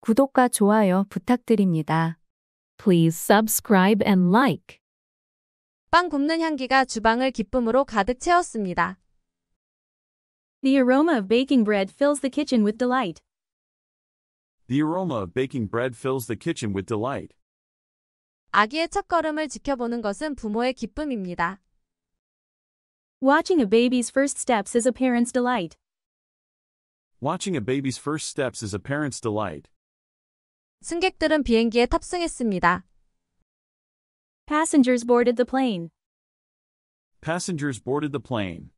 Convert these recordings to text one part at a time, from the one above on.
구독과 좋아요 부탁드립니다. Please subscribe and like. 빵 굽는 향기가 주방을 기쁨으로 가득 채웠습니다. The aroma of baking bread fills the kitchen with delight. The aroma of baking bread fills the kitchen with delight. 아기의 첫걸음을 지켜보는 것은 부모의 기쁨입니다. Watching a baby's first steps is a parent's delight. Watching a baby's first steps is a parent's delight. 승객들은 비행기에 탑승했습니다. Passengers boarded the plane. Passengers boarded the plane.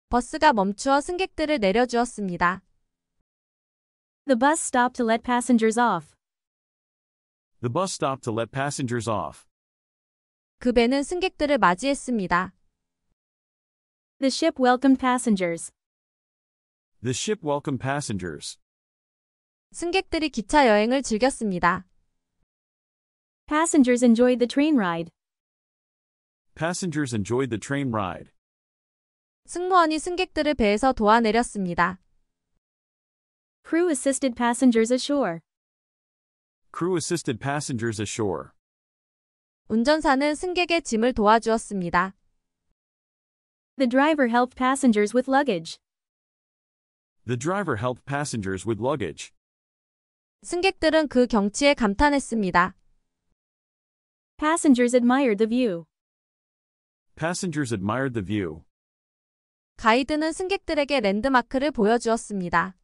버스가 멈추어 승객들을 내려주었습니다. The bus stopped to let passengers off. The bus stopped to let passengers off. 그 배는 승객들을 맞이했습니다. The ship welcomed passengers. The ship welcomed passengers. 승객들이 기차 여행을 즐겼습니다. Passengers enjoyed the train ride. Passengers enjoyed the train ride. 승무원이 승객들을 배에서 도와내렸습니다. Crew assisted passengers ashore. Crew assisted passengers ashore. 운전사는 승객의 짐을 도와주었습니다. The driver helped passengers with luggage. The driver helped passengers with luggage. 승객들은 그 경치에 감탄했습니다. Passengers admired the view. Passengers admired the view. 가이드는 승객들에게 랜드마크를 보여주었습니다.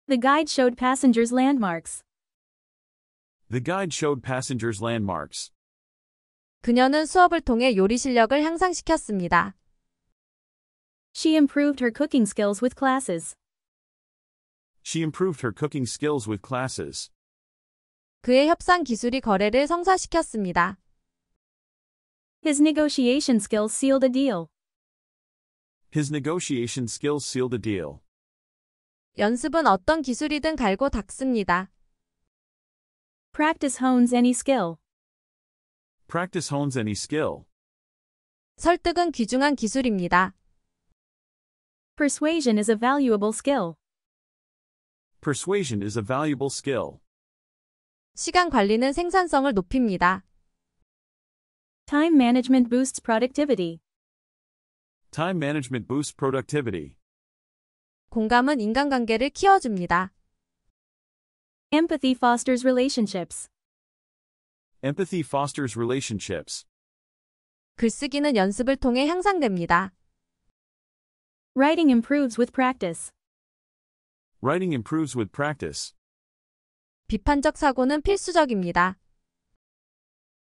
The guide showed passengers landmarks. The guide showed passengers landmarks. 그녀는 수업을 통해 요리 실력을 향상시켰습니다. She improved her cooking skills with classes. She improved her cooking skills with classes. 그의 협상 기술이 거래를 성사시켰습니다. His negotiation skills sealed a deal. His negotiation skills sealed a deal. 연습은 어떤 기술이든 갈고 닦습니다. Practice hones any skill. Practice hones any skill. 설득은 귀중한 기술입니다. Persuasion is a valuable skill. Persuasion is a valuable skill. 시간 관리는 생산성을 높입니다. Time management boosts productivity. Time management boosts productivity. 공감은 인간관계를 키워줍니다. Empathy fosters relationships. Empathy fosters relationships. 글쓰기는 연습을 통해 향상됩니다. Writing improves with practice. Writing improves with practice. 비판적 사고는 필수적입니다.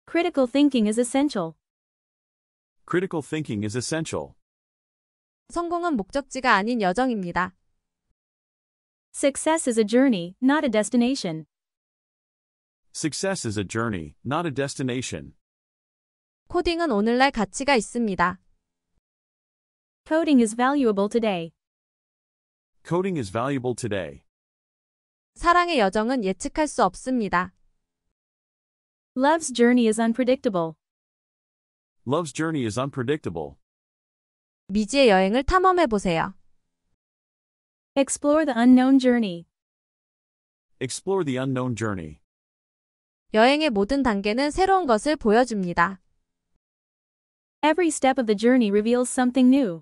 Critical thinking is essential. Critical thinking is essential. 성공은 목적지가 아닌 여정입니다. Success is a journey, not a destination. Success is a journey, not a destination. 코딩은 오늘날 가치가 있습니다. Coding is valuable today. Coding is valuable today. 사랑의 여정은 예측할 수 없습니다. Love's journey is unpredictable. Love's journey is unpredictable. 미지의 여행을 탐험해보세요. Explore the unknown journey. Explore the unknown journey. 여행의 모든 단계는 새로운 것을 보여줍니다. Every step of the journey reveals something new.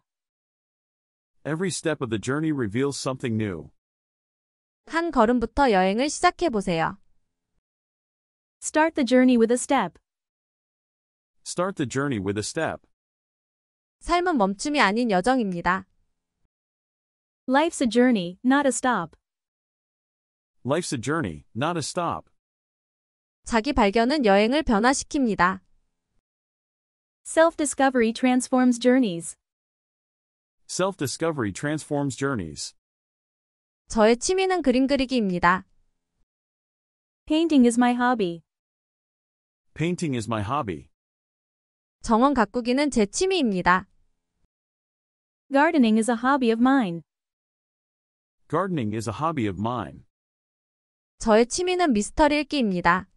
Every step of the journey reveals something new. 한 걸음부터 여행을 시작해보세요. Start the journey with a step. Start the journey with a step. 삶은 멈춤이 아닌 여정입니다. Life's a journey, not a stop. Life's a journey, not a stop. 자기 발견은 여행을 변화시킵니다. Self-discovery transforms journeys. Self-discovery transforms journeys. 저의 취미는 그림 그리기입니다. Painting is my hobby. Painting is my hobby. 정원 가꾸기는 제 취미입니다. Gardening is a hobby of mine. Gardening is a hobby of mine. 저의 취미는 미스터리 읽기입니다.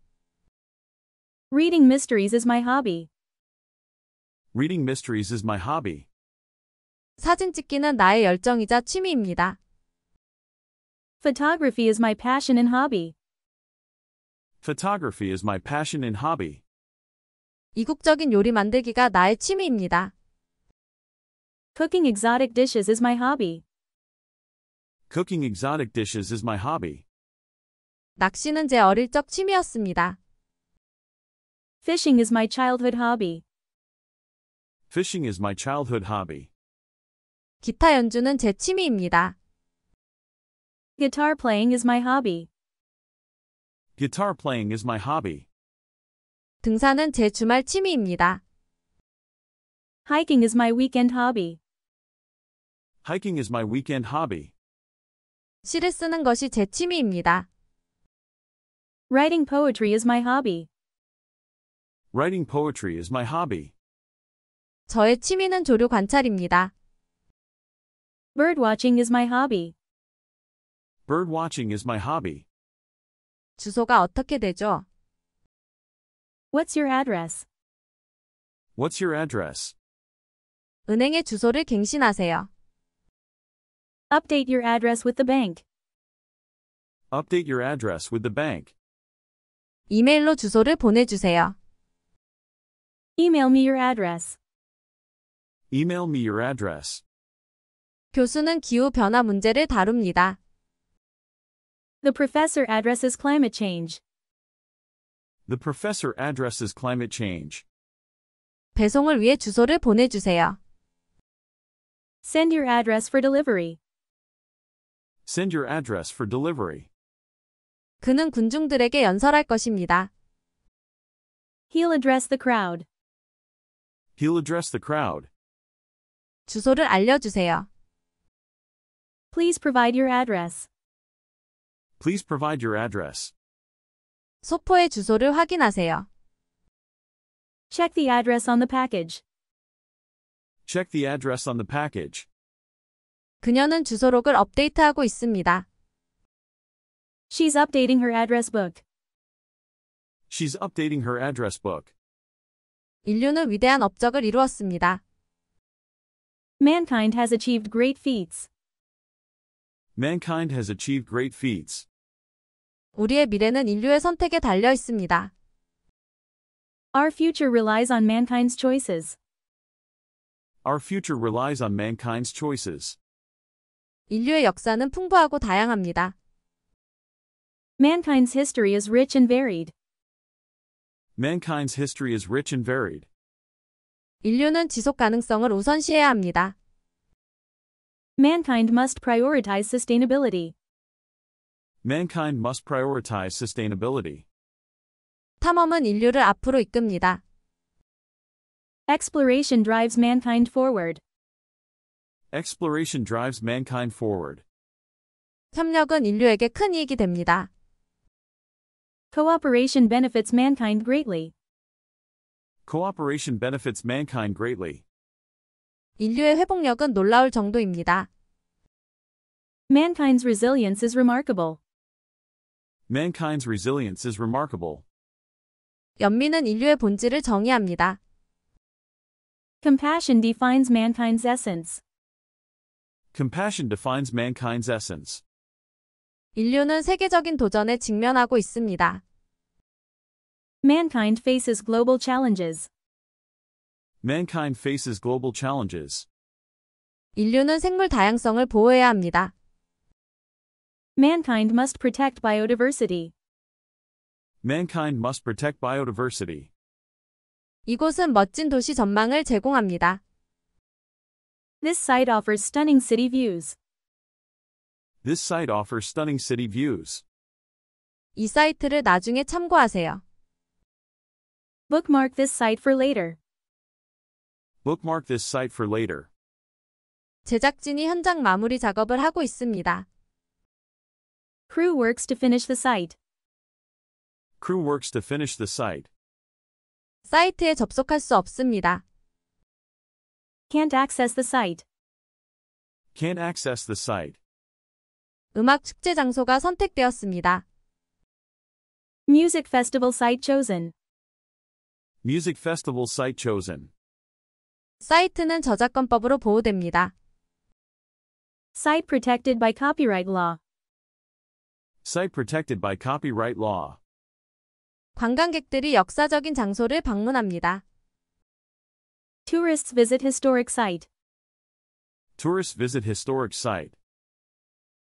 Reading mysteries is my hobby. Reading mysteries is my hobby. 사진 찍기는 나의 열정이자 취미입니다. Photography is my passion and hobby. Photography is my passion and hobby. 이국적인 요리 만들기가 나의 취미입니다. Cooking exotic dishes is my hobby. Cooking exotic dishes is my hobby. 낚시는 제 어릴 적 취미였습니다. Fishing is my childhood hobby. Fishing is my childhood hobby. 기타 연주는 제 취미입니다. Guitar playing is my hobby. Guitar playing is my hobby. 등산은 제 주말 취미입니다. Hiking is my weekend hobby. Hiking is my weekend hobby. 시를 쓰는 것이 제 취미입니다. Writing poetry is my hobby. Writing poetry is my hobby. 저의 취미는 조류 관찰입니다. Birdwatching is my hobby. Birdwatching is my hobby. 주소가 어떻게 되죠? What's your address? What's your address? 은행의 주소를 갱신하세요. Update your address with the bank. Update your address with the bank. 이메일로 주소를 보내주세요. Email me your address. Email me your address. 교수는 기후 변화 문제를 다룹니다. The professor addresses climate change. The professor addresses climate change. 배송을 위해 주소를 보내주세요. Send your address for delivery. Send your address for delivery. 그는 군중들에게 연설할 것입니다. He'll address the crowd. He'll address the crowd. 주소를 알려주세요. Please provide your address. Please provide your address. 소포의 주소를 확인하세요. Check the address on the package. Check the address on the package. 그녀는 주소록을 업데이트하고 있습니다. She's updating her address book. She's updating her address book. 인류는 위대한 업적을 이루었습니다. Mankind has achieved great feats. Mankind has achieved great feats. 우리의 미래는 인류의 선택에 달려 있습니다. Our future relies on mankind's choices. Our future relies on mankind's choices. 인류의 역사는 풍부하고 다양합니다. Mankind's history is rich and varied. Mankind's history is rich and varied. 인류는 지속 가능성을 우선시해야 합니다. Mankind must prioritize sustainability. Mankind must prioritize sustainability. 탐험은 인류를 앞으로 이끕니다. Exploration drives mankind forward. Exploration drives mankind forward. 협력은 인류에게 큰 이익이 됩니다. Cooperation benefits mankind greatly. Cooperation benefits mankind greatly. 인류의 회복력은 놀라울 정도입니다. Mankind's resilience is remarkable. Mankind's resilience is remarkable. 연민은 인류의 본질을 정의합니다. Compassion defines mankind's essence. Compassion defines mankind's essence. 인류는 세계적인 도전에 직면하고 있습니다. Mankind faces global challenges. Mankind faces global challenges. 인류는 생물 다양성을 보호해야 합니다. Mankind must protect biodiversity. Mankind must protect biodiversity. 이곳은 멋진 도시 전망을 제공합니다. This site offers stunning city views. This site offers stunning city views. 이 사이트를 나중에 참고하세요. Bookmark this site for later. Bookmark this site for later. 제작진이 현장 마무리 작업을 하고 있습니다. Crew works to finish the site. Crew works to finish the site. 사이트에 접속할 수 없습니다. Can't access the site. Can't access the site. 음악 축제 장소가 선택되었습니다. Music festival site chosen. Music festival site chosen. 사이트는 저작권법으로 보호됩니다. Site protected by copyright law. Site protected by copyright law. 관광객들이 역사적인 장소를 방문합니다. Tourists visit historic site. Tourists visit historic site.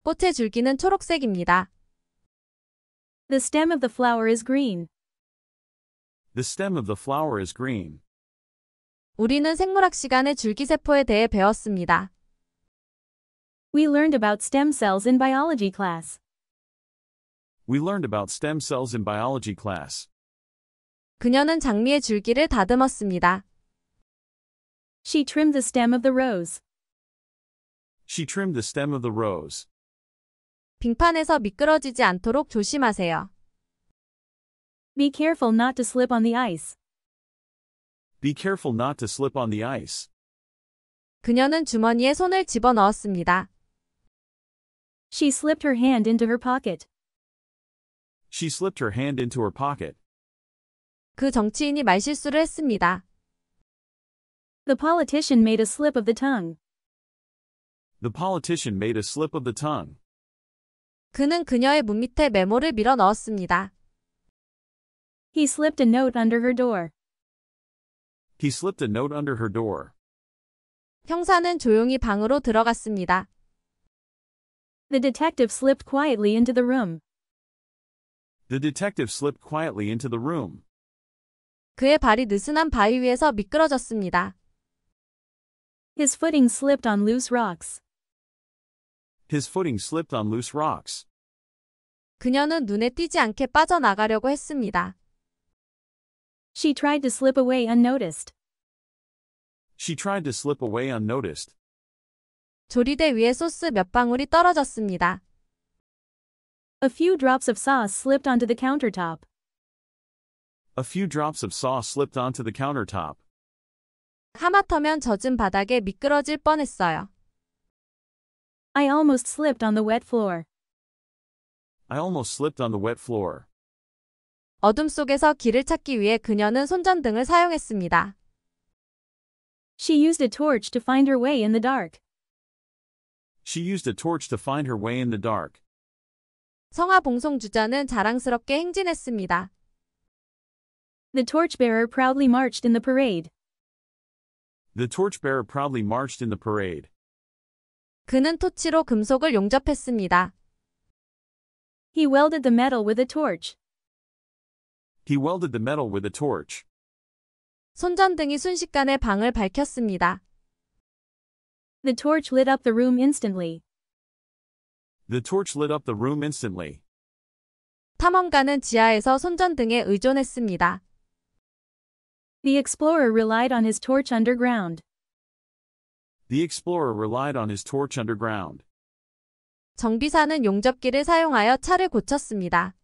꽃의 줄기는 초록색입니다. The stem of the flower is green. The stem of the flower is green. 우리는 생물학 시간에 줄기세포에 대해 배웠습니다. We learned about stem cells in biology class. We learned about stem cells in biology class. 그녀는 장미의 줄기를 다듬었습니다. She trimmed the stem of the rose. She trimmed the stem of the rose. 빙판에서 미끄러지지 않도록 조심하세요. Be careful not to slip on the ice. Be careful not to slip on the ice. 그녀는 주머니에 손을 집어넣었습니다. She slipped her hand into her pocket. She slipped her hand into her pocket. 그 정치인이 말실수를 했습니다. The politician made a slip of the tongue. The politician made a slip of the tongue. 그는 그녀의 문 밑에 메모를 밀어 넣었습니다. He slipped a note under her door. He slipped a note under her door. 형사는 조용히 방으로 들어갔습니다. The detective slipped quietly into the room. The detective slipped quietly into the room. 그의 발이 느슨한 바위 위에서 미끄러졌습니다. His footing slipped on loose rocks. His footing slipped on loose rocks. 그녀는 눈에 띄지 않게 빠져나가려고 했습니다. She tried to slip away unnoticed. She tried to slip away unnoticed. 조리대 위에 소스 몇 방울이 떨어졌습니다. A few drops of sauce slipped onto the countertop. A few drops of sauce slipped onto the countertop. 하마터면 젖은 바닥에 미끄러질 뻔했어요. I almost slipped on the wet floor. I almost slipped on the wet floor. 어둠 속에서 길을 찾기 위해 그녀는 손전등을 사용했습니다. She used a torch to find her way in the dark. She used a torch to find her way in the dark. 성화 봉송주자는 자랑스럽게 행진했습니다. The torchbearer proudly marched in the parade. The torchbearer proudly marched in the parade. 그는 토치로 금속을 용접했습니다. He welded the metal with a torch. He welded the metal with a torch. 손전등이 순식간에 방을 밝혔습니다. The torch lit up the room instantly. The torch lit up the room instantly. 탐험가는 지하에서 손전등에 의존했습니다. The explorer relied on his torch underground. The explorer relied on his torch underground. 정비사는 용접기를 사용하여 차를 고쳤습니다.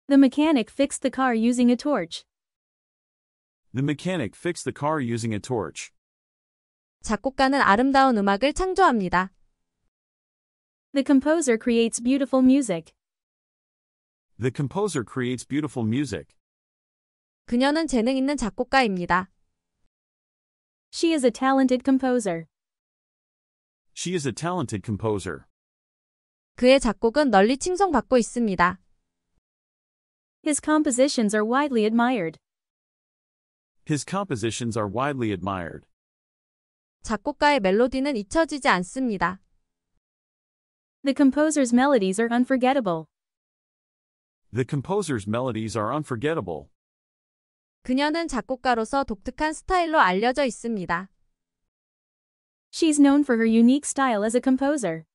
The mechanic fixed the car using a torch. The mechanic fixed the car using a torch. 작곡가는 아름다운 음악을 창조합니다. The composer creates beautiful music. The composer creates beautiful music. 그녀는 재능 있는 작곡가입니다. She is a talented composer. She is a talented composer. 그의 작곡은 널리 칭송받고 있습니다. His compositions are widely admired. His compositions are widely admired. 작곡가의 멜로디는 잊혀지지 않습니다. The composer's melodies are unforgettable. The composer's melodies are unforgettable. 그녀는 작곡가로서 독특한 스타일로 알려져 있습니다. She's known for her unique style as a composer.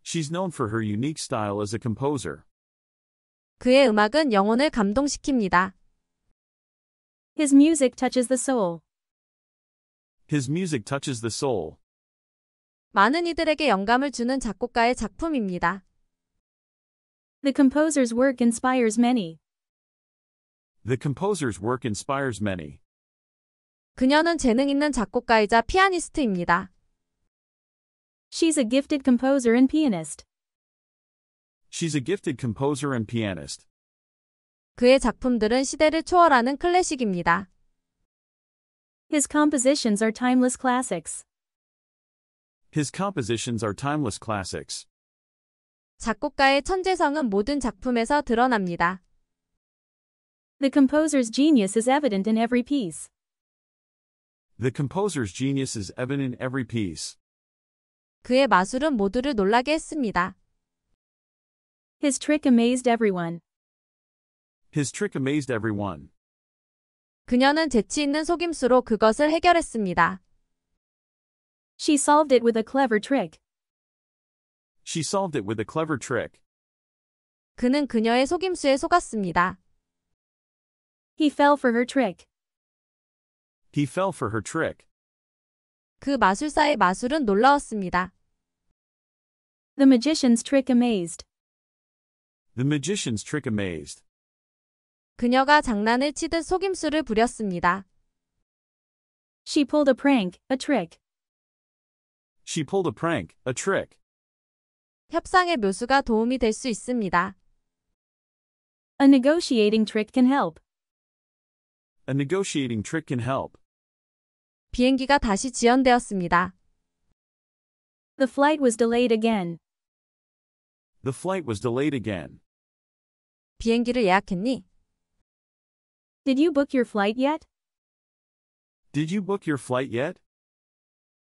She's known for her unique style as a composer. 그의 음악은 영혼을 감동시킵니다. His music touches the soul. His music touches the soul. 많은 이들에게 영감을 주는 작곡가의 작품입니다. The composer's work inspires many. The composer's work inspires many. 그녀는 재능 있는 작곡가이자 피아니스트입니다. She's a gifted composer and pianist. She's a gifted composer and pianist. 그의 작품들은 시대를 초월하는 클래식입니다. His compositions are timeless classics. His compositions are timeless classics. 작곡가의 천재성은 모든 작품에서 드러납니다. The composer's genius is evident in every piece. The composer's genius is evident in every piece. 그의 마술은 모두를 놀라게 했습니다. His trick amazed everyone. His trick amazed everyone. 그녀는 재치 있는 속임수로 그것을 해결했습니다. She solved it with a clever trick. She solved it with a clever trick. 그는 그녀의 속임수에 속았습니다. He fell for her trick. He fell for her trick. 그 마술사의 마술은 놀라웠습니다. The magician's trick amazed. The magician's trick amazed. 그녀가 장난을 치듯 속임수를 부렸습니다. She pulled a prank, a trick. She pulled a prank, a trick. 협상의 묘수가 도움이 될 수 있습니다. A negotiating trick can help. A negotiating trick can help. 비행기가 다시 지연되었습니다. The flight was delayed again. The flight was delayed again. 비행기를 예약했니? Did you book your flight yet? Did you book your flight yet?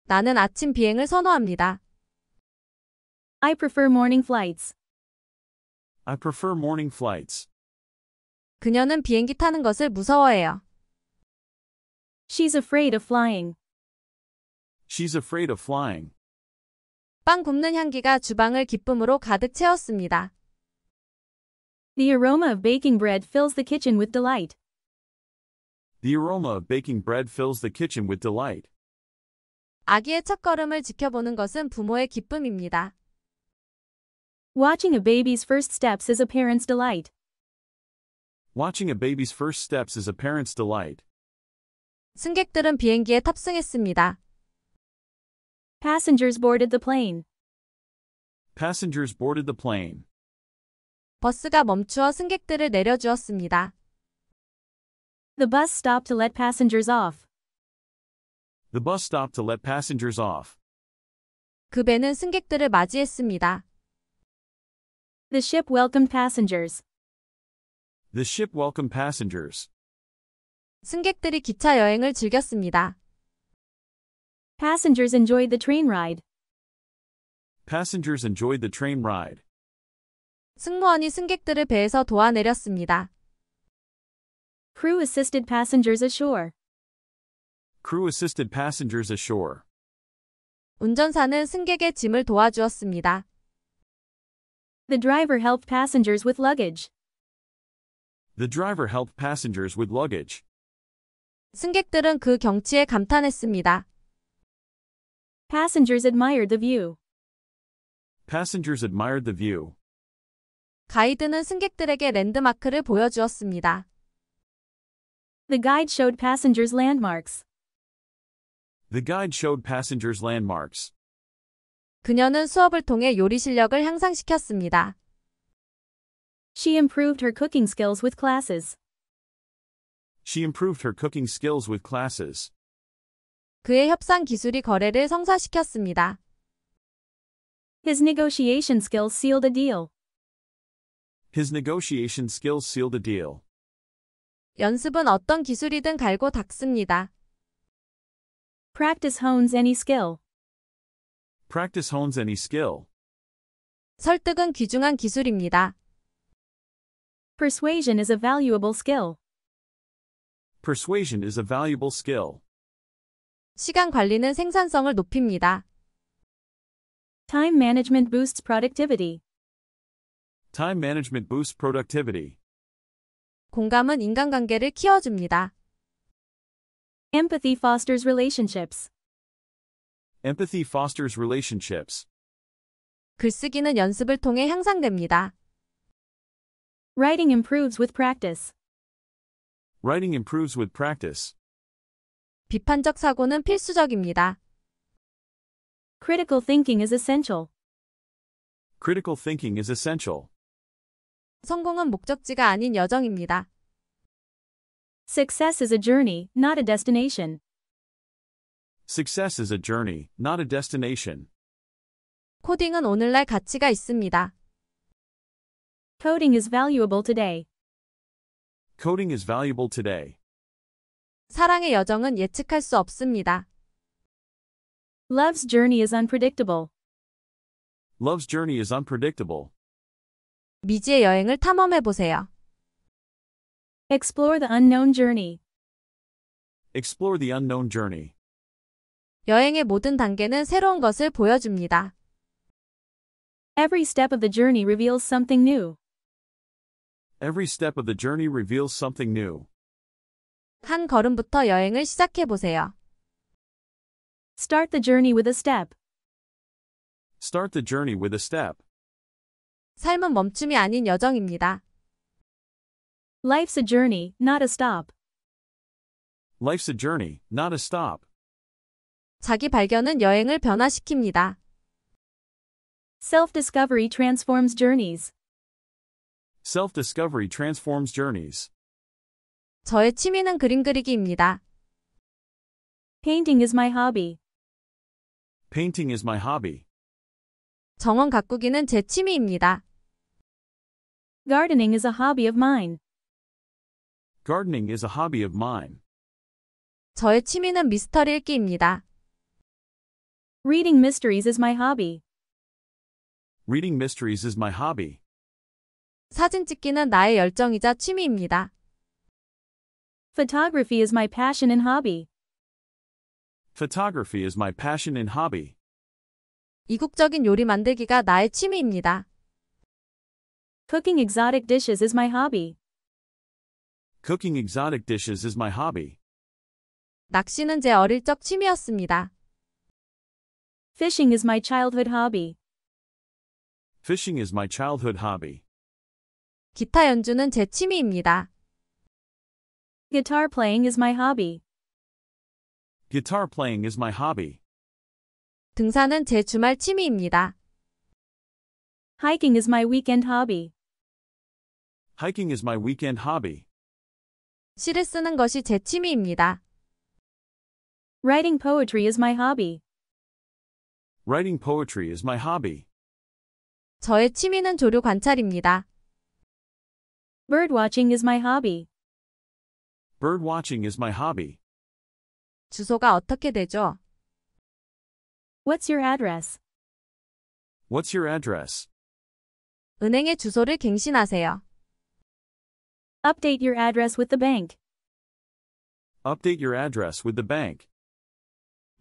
나는 아침 비행을 선호합니다. I prefer morning flights. I prefer morning flights. 그녀는 비행기 타는 것을 무서워해요. She's afraid of flying. She's afraid of flying. 빵 굽는 향기가 주방을 기쁨으로 가득 채웠습니다. The aroma of baking bread fills the kitchen with delight. The aroma of baking bread fills the kitchen with delight. 아기의 첫걸음을 지켜보는 것은 부모의 기쁨입니다. Watching a baby's first steps is a parent's delight. Watching a baby's first steps is a parent's delight. 승객들은 비행기에 탑승했습니다. Passengers boarded the plane. Passengers boarded the plane. 버스가 멈추어 승객들을 내려주었습니다. The bus stopped to let passengers off. The bus stopped to let passengers off. 그 배는 승객들을 맞이했습니다. The ship welcomed passengers. The ship welcomed passengers. 승객들이 기차 여행을 즐겼습니다. Passengers enjoyed the train ride. Passengers enjoyed the train ride. 승무원이 승객들을 배에서 도와내렸습니다. Crew assisted passengers ashore. Crew assisted passengers ashore. 운전사는 승객의 짐을 도와주었습니다. The driver helped passengers with luggage. The driver helped passengers with luggage. 승객들은 그 경치에 감탄했습니다. Passengers admired the view. Passengers admired the view. 가이드는 승객들에게 랜드마크를 보여주었습니다. The guide showed passengers landmarks. The guide showed passengers landmarks. 그녀는 수업을 통해 요리 실력을 향상시켰습니다. She improved her cooking skills with classes. She improved her cooking skills with classes. 그의 협상 기술이 거래를 성사시켰습니다. His negotiation skills sealed a deal. His negotiation skills sealed a deal. 연습은 어떤 기술이든 갈고 닦습니다. Practice hones any skill. Practice hones any skill. 설득은 귀중한 기술입니다. Persuasion is a valuable skill. Persuasion is a valuable skill. 시간 관리는 생산성을 높입니다. Time management boosts productivity. Time management boosts productivity. 공감은 인간관계를 키워줍니다. Empathy fosters relationships. Empathy fosters relationships. 글쓰기는 연습을 통해 향상됩니다. Writing improves with practice. Writing improves with practice. 비판적 사고는 필수적입니다. Critical thinking is essential. Critical thinking is essential. 성공은 목적지가 아닌 여정입니다. Success is a journey, not a destination. Success is a journey, not a destination. 코딩은 오늘날 가치가 있습니다. Coding is valuable today. Coding is valuable today. 사랑의 여정은 예측할 수 없습니다. Love's journey is unpredictable. Love's journey is unpredictable. 미지의 여행을 탐험해 보세요. Explore the unknown journey. Explore the unknown journey. 여행의 모든 단계는 새로운 것을 보여줍니다. Every step of the journey reveals something new. Every step of the journey reveals something new. 한 걸음부터 여행을 시작해 보세요. Start the journey with a step. Start the journey with a step. 삶은 멈춤이 아닌 여정입니다. Life's a journey, not a stop. Life's a journey, not a stop. 자기 발견은 여행을 변화시킵니다. Self-discovery transforms journeys. Self-discovery transforms journeys. 저의 취미는 그림 그리기입니다. Painting is my hobby. Painting is my hobby. 정원 가꾸기는 제 취미입니다. Gardening is a hobby of mine. Gardening is a hobby of mine. 저의 취미는 미스터리 읽기입니다. Reading mysteries is my hobby. Reading mysteries is my hobby. 사진 찍기는 나의 열정이자 취미입니다. Photography is my passion and hobby. Photography is my passion and hobby. 이국적인 요리 만들기가 나의 취미입니다. Cooking exotic dishes is my hobby. Cooking exotic dishes is my hobby. 낚시는 제 어릴 적 취미였습니다. Fishing is my childhood hobby. Fishing is my childhood hobby. 기타 연주는 제 취미입니다. Guitar playing is my hobby. Guitar playing is my hobby. 등산은 제 주말 취미입니다. Hiking is my weekend hobby. Hiking is my weekend hobby. 시를 쓰는 것이 제 취미입니다. Writing poetry is my hobby. Writing poetry is my hobby. 저의 취미는 조류 관찰입니다. Birdwatching is my hobby. Birdwatching is my hobby. 주소가 어떻게 되죠? What's your address? What's your address? 은행의 주소를 갱신하세요. Update your address with the bank. Update your address with the bank.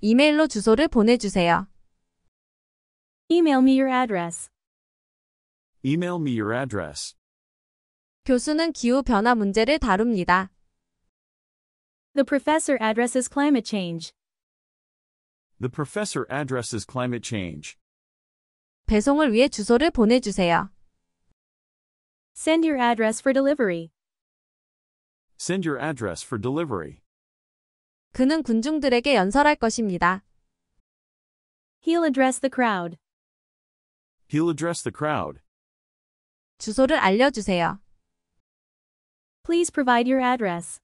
이메일로 주소를 보내주세요. Email me your address. Email me your address. 교수는 기후 변화 문제를 다룹니다. The professor addresses climate change. The professor addresses climate change. 배송을 위해 주소를 보내주세요. Send your address for delivery. Send your address for delivery. 그는 군중들에게 연설할 것입니다. He'll address the crowd. He'll address the crowd. 주소를 알려주세요. Please provide your address.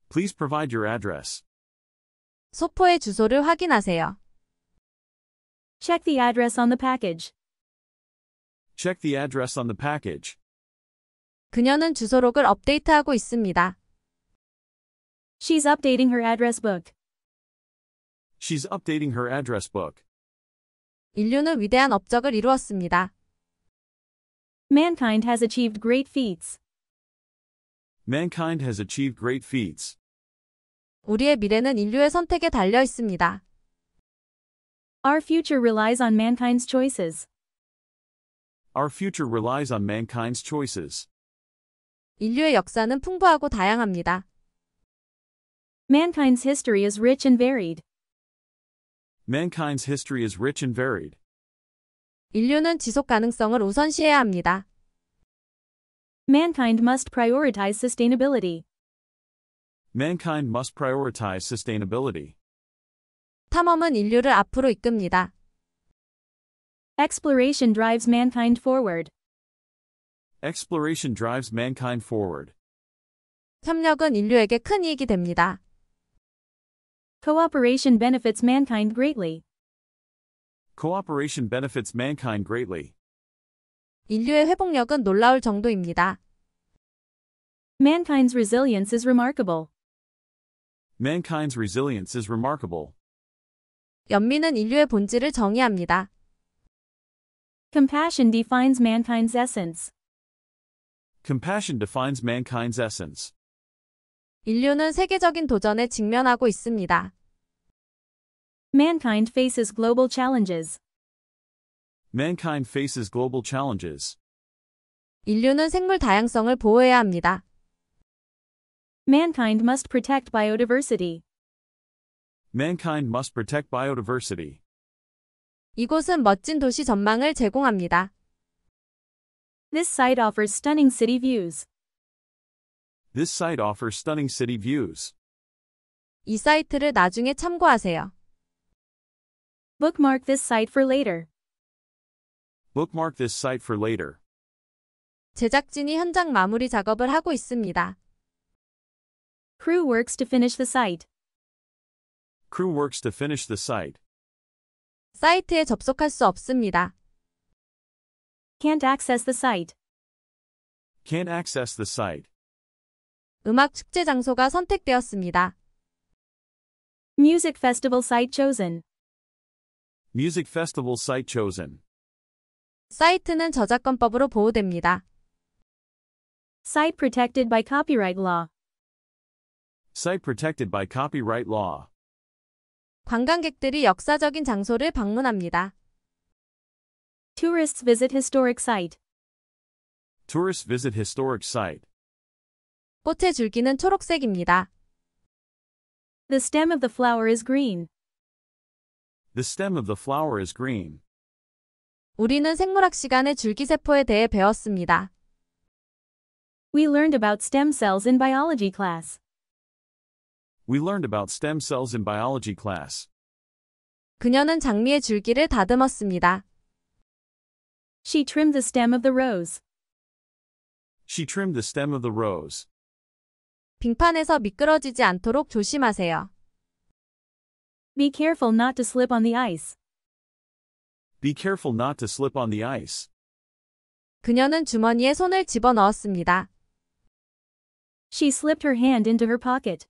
Please provide your address. 소포의 주소를 확인하세요. Check the address on the package. Check the address on the package. 그녀는 주소록을 업데이트하고 있습니다. She's updating her address book. She's updating her address book. 인류는 위대한 업적을 이루었습니다. Mankind has achieved great feats. Mankind has achieved great feats. 우리의 미래는 인류의 선택에 달려 있습니다. Our future relies on mankind's choices. Our future relies on mankind's choices. 인류의 역사는 풍부하고 다양합니다. Mankind's history is rich and varied. Mankind's history is rich and varied. 인류는 지속 가능성을 우선시해야 합니다. Mankind must prioritize sustainability. Mankind must prioritize sustainability. 탐험은 인류를 앞으로 이끕니다. Exploration drives mankind forward. Exploration drives mankind forward. 협력은 인류에게 큰 이익이 됩니다. Cooperation benefits mankind greatly. Cooperation benefits mankind greatly. 인류의 회복력은 놀라울 정도입니다. Mankind's resilience is remarkable. Mankind's resilience is remarkable. 연민은 인류의 본질을 정의합니다. Compassion defines mankind's essence. Compassion defines mankind's essence. 인류는 세계적인 도전에 직면하고 있습니다. Mankind faces global challenges. Mankind faces global challenges. 인류는 생물 다양성을 보호해야 합니다. Mankind must protect biodiversity. Mankind must protect biodiversity. 이곳은 멋진 도시 전망을 제공합니다. This site offers stunning city views. This site offers stunning city views. 이 사이트를 나중에 참고하세요. Bookmark this site for later. Bookmark this site for later. 제작진이 현장 마무리 작업을 하고 있습니다. Crew works to finish the site. Crew works to finish the site. 사이트에 접속할 수 없습니다. Can't access the site. Can't access the site. 음악 축제 장소가 선택되었습니다. Music festival site chosen. Music festival site chosen. 사이트는 저작권법으로 보호됩니다. Site protected by copyright law. Site protected by copyright law. 관광객들이 역사적인 장소를 방문합니다. Tourists visit historic site. Tourists visit historic site. 꽃의 줄기는 초록색입니다. The stem of the flower is green. The stem of the flower is green. 우리는 생물학 시간에 줄기세포에 대해 배웠습니다. We learned about stem cells in biology class. We learned about stem cells in biology class. 그녀는 장미의 줄기를 다듬었습니다. She trimmed the stem of the rose. She trimmed the stem of the rose. 빙판에서 미끄러지지 않도록 조심하세요. Be careful not to slip on the ice. Be careful not to slip on the ice. 그녀는 주머니에 손을 집어넣었습니다. She slipped her hand into her pocket.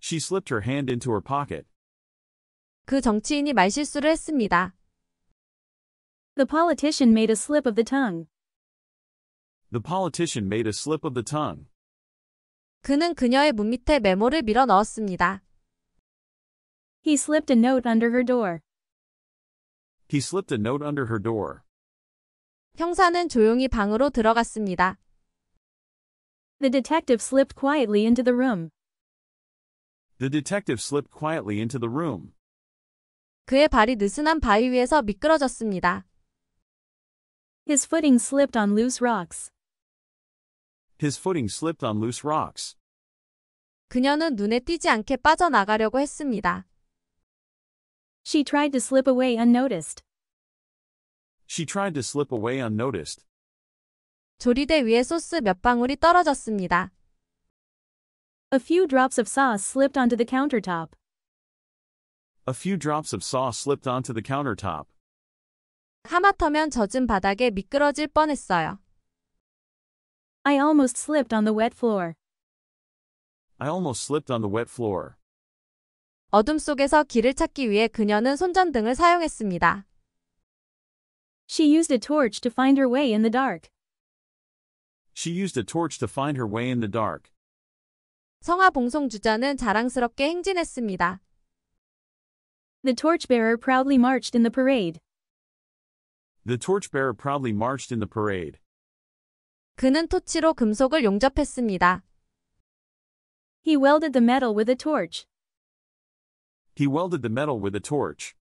She slipped her hand into her pocket. 그 정치인이 말실수를 했습니다. The politician made a slip of the tongue. The politician made a slip of the tongue. 그는 그녀의 문 밑에 메모를 밀어 넣었습니다. He slipped a note under her door. He slipped a note under her door. 형사는 조용히 방으로 들어갔습니다. The detective slipped quietly into the room. The detective slipped quietly into the room. 그의 발이 느슨한 바위 위에서 미끄러졌습니다. His footing slipped on loose rocks. His footing slipped on loose rocks. 그녀는 눈에 띄지 않게 빠져나가려고 했습니다. She tried to slip away unnoticed. She tried to slip away unnoticed. 조리대 위에 소스 몇 방울이 떨어졌습니다. A few drops of sauce slipped onto the countertop. A few drops of sauce slipped onto the countertop. 하마터면 젖은 바닥에 미끄러질 뻔했어요. I almost slipped on the wet floor. I almost slipped on the wet floor. 어둠 속에서 길을 찾기 위해 그녀는 손전등을 사용했습니다. She used a torch to find her way in the dark. She used a torch to find her way in the dark. 성화 봉송주자는 자랑스럽게 행진했습니다. The torchbearer proudly marched in the parade. The torchbearer proudly marched in the parade. 그는 토치로 금속을 용접했습니다. He welded the metal with a torch. He welded the metal with a torch.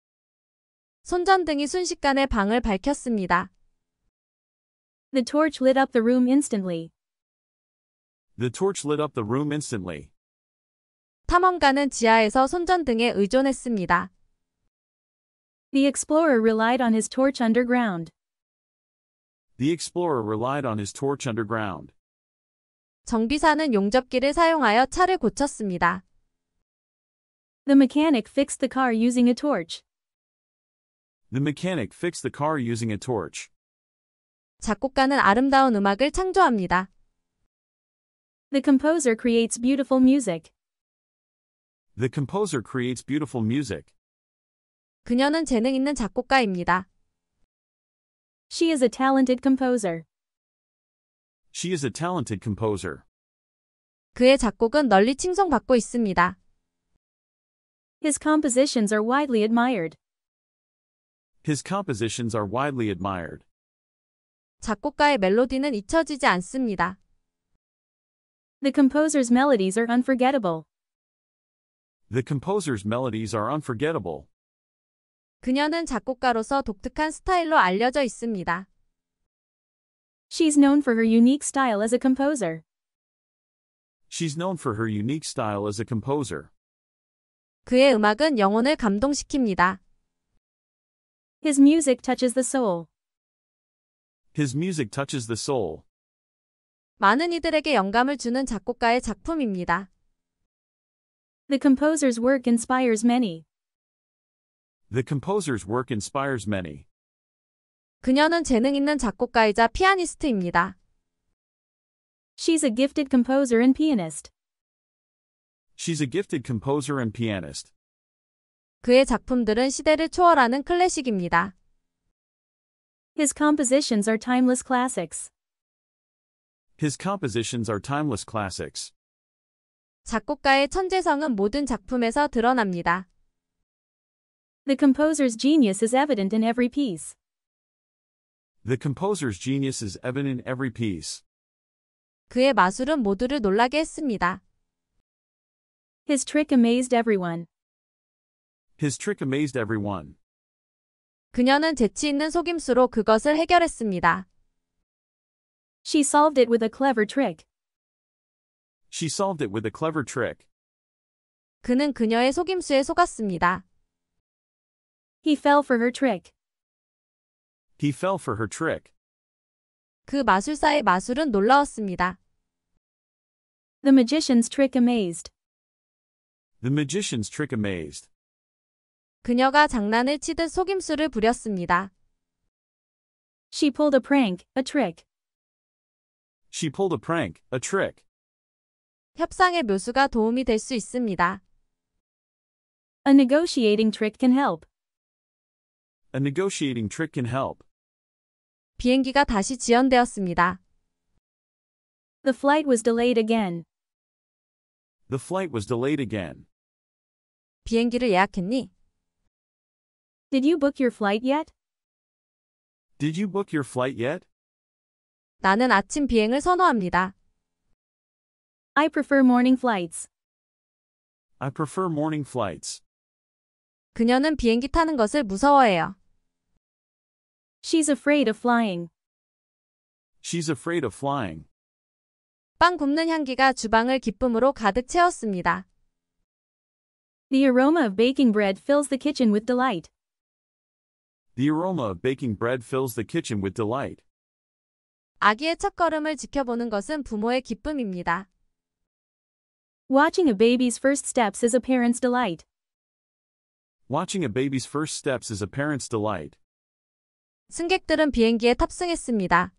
손전등이 순식간에 방을 밝혔습니다. The torch lit up the room instantly. The torch lit up the room instantly. 탐험가는 지하에서 손전등에 의존했습니다. The explorer relied on his torch underground. The explorer relied on his torch underground. 정비사는 용접기를 사용하여 차를 고쳤습니다. The mechanic fixed the car using a torch. The mechanic fixed the car using a torch. 작곡가는 아름다운 음악을 창조합니다. The composer creates beautiful music. The composer creates beautiful music. 그녀는 재능 있는 작곡가입니다. She is a talented composer. She is a talented composer. 그의 작곡은 널리 칭송받고 있습니다. His compositions are widely admired. His compositions are widely admired. 작곡가의 멜로디는 잊혀지지 않습니다. The composer's melodies are unforgettable. The composer's melodies are unforgettable. 그녀는 작곡가로서 독특한 스타일로 알려져 있습니다. She's known for her unique style as a composer. She's known for her unique style as a composer. 그의 음악은 영혼을 감동시킵니다. His music touches the soul. His music touches the soul. 많은 이들에게 영감을 주는 작곡가의 작품입니다. The composer's work inspires many. The composer's work inspires many. 그녀는 재능 있는 작곡가이자 피아니스트입니다. She's a gifted composer and pianist. She's a gifted composer and pianist. 그의 작품들은 시대를 초월하는 클래식입니다. His compositions are timeless classics. His compositions are timeless classics. 작곡가의 천재성은 모든 작품에서 드러납니다. The composer's genius is evident in every piece. The composer's genius is evident in every piece. 그의 마술은 모두를 놀라게 했습니다. His trick amazed everyone. His trick amazed everyone. 그녀는 재치 있는 속임수로 그것을 해결했습니다. She solved it with a clever trick. She solved it with a clever trick. 그는 그녀의 속임수에 속았습니다. He fell for her trick. He fell for her trick. 그 마술사의 마술은 놀라웠습니다. The magician's trick amazed. The magician's trick amazed. 그녀가 장난을 치듯 속임수를 부렸습니다. She pulled a prank, a trick. She pulled a prank, a trick. 협상의 묘수가 도움이 될 수 있습니다. A negotiating trick can help. A negotiating trick can help. 비행기가 다시 지연되었습니다. The flight was delayed again. The flight was delayed again. 비행기를 예약했니? Did you book your flight yet? Did you book your flight yet? 나는 아침 비행을 선호합니다. I prefer morning flights. I prefer morning flights. 그녀는 비행기 타는 것을 무서워해요. She's afraid of flying. She's afraid of flying. 빵 굽는 향기가 주방을 기쁨으로 가득 채웠습니다. The aroma of baking bread fills the kitchen with delight. The aroma of baking bread fills the kitchen with delight. 아기의 첫걸음을 지켜보는 것은 부모의 기쁨입니다. Watching a baby's first steps is a parent's delight. Watching a baby's first steps is a parent's delight. 승객들은 비행기에 탑승했습니다.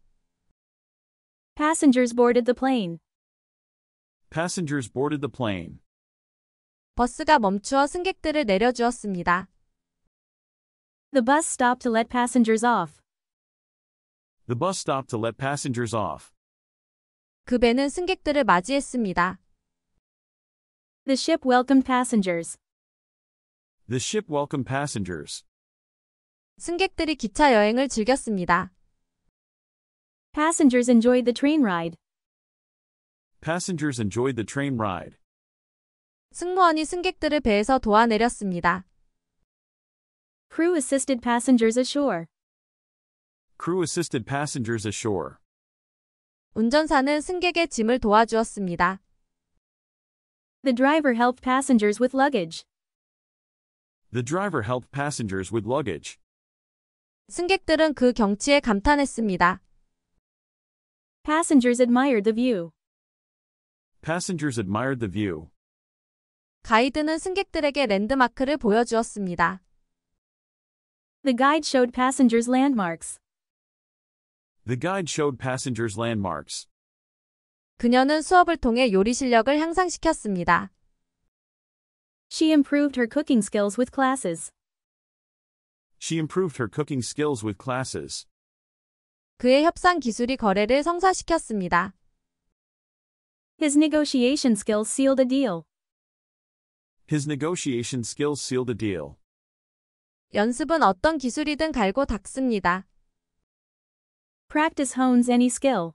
Passengers boarded the plane. Passengers boarded the plane. 버스가 멈추어 승객들을 내려주었습니다. The bus stopped to let passengers off. The bus stopped to let passengers off. 그 배는 승객들을 맞이했습니다. The ship welcomed passengers. The ship welcomed passengers. 승객들이 기차 여행을 즐겼습니다. Passengers enjoyed the train ride. Passengers enjoyed the train ride. 승무원이 승객들을 배에서 도와내렸습니다. Crew assisted passengers ashore. Crew assisted passengers ashore. 운전사는 승객의 짐을 도와주었습니다. The driver helped passengers with luggage. The driver helped passengers with luggage. 승객들은 그 경치에 감탄했습니다. Passengers admired the view. Passengers admired the view. 가이드는 승객들에게 랜드마크를 보여주었습니다. The guide showed passengers landmarks. The guide showed passengers landmarks. 그녀는 수업을 통해 요리 실력을 향상시켰습니다. She improved her cooking skills with classes. She improved her cooking skills with classes. 그의 협상 기술이 거래를 성사시켰습니다. His negotiation skills sealed a deal. His negotiation skills sealed a deal. 연습은 어떤 기술이든 갈고 닦습니다. Practice hones any skill.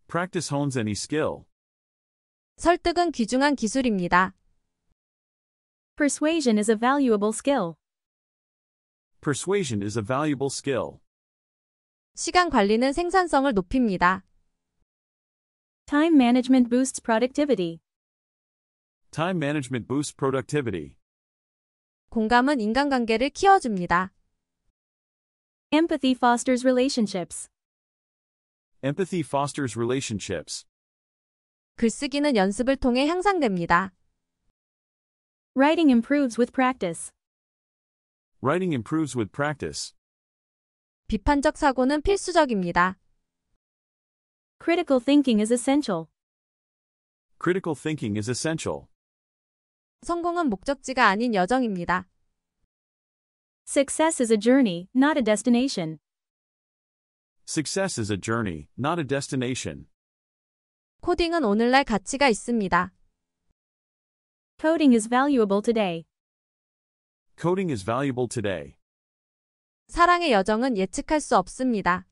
Practice hones any skill. 설득은 귀중한 기술입니다. Persuasion is a valuable skill. Persuasion is a valuable skill. 시간 관리는 생산성을 높입니다. Time management boosts productivity. Time management boosts productivity. 공감은 인간관계를 키워줍니다. Empathy fosters relationships. Empathy fosters relationships. 글쓰기는 연습을 통해 향상됩니다. Writing improves with practice. Writing improves with practice. 비판적 사고는 필수적입니다. Critical thinking is essential. Critical thinking is essential. 성공은 목적지가 아닌 여정입니다. Success is a journey, not a destination. Success is a journey, not a destination. 코딩은 오늘날 가치가 있습니다. Coding is valuable today. Coding is valuable today. 사랑의 여정은 예측할 수 없습니다.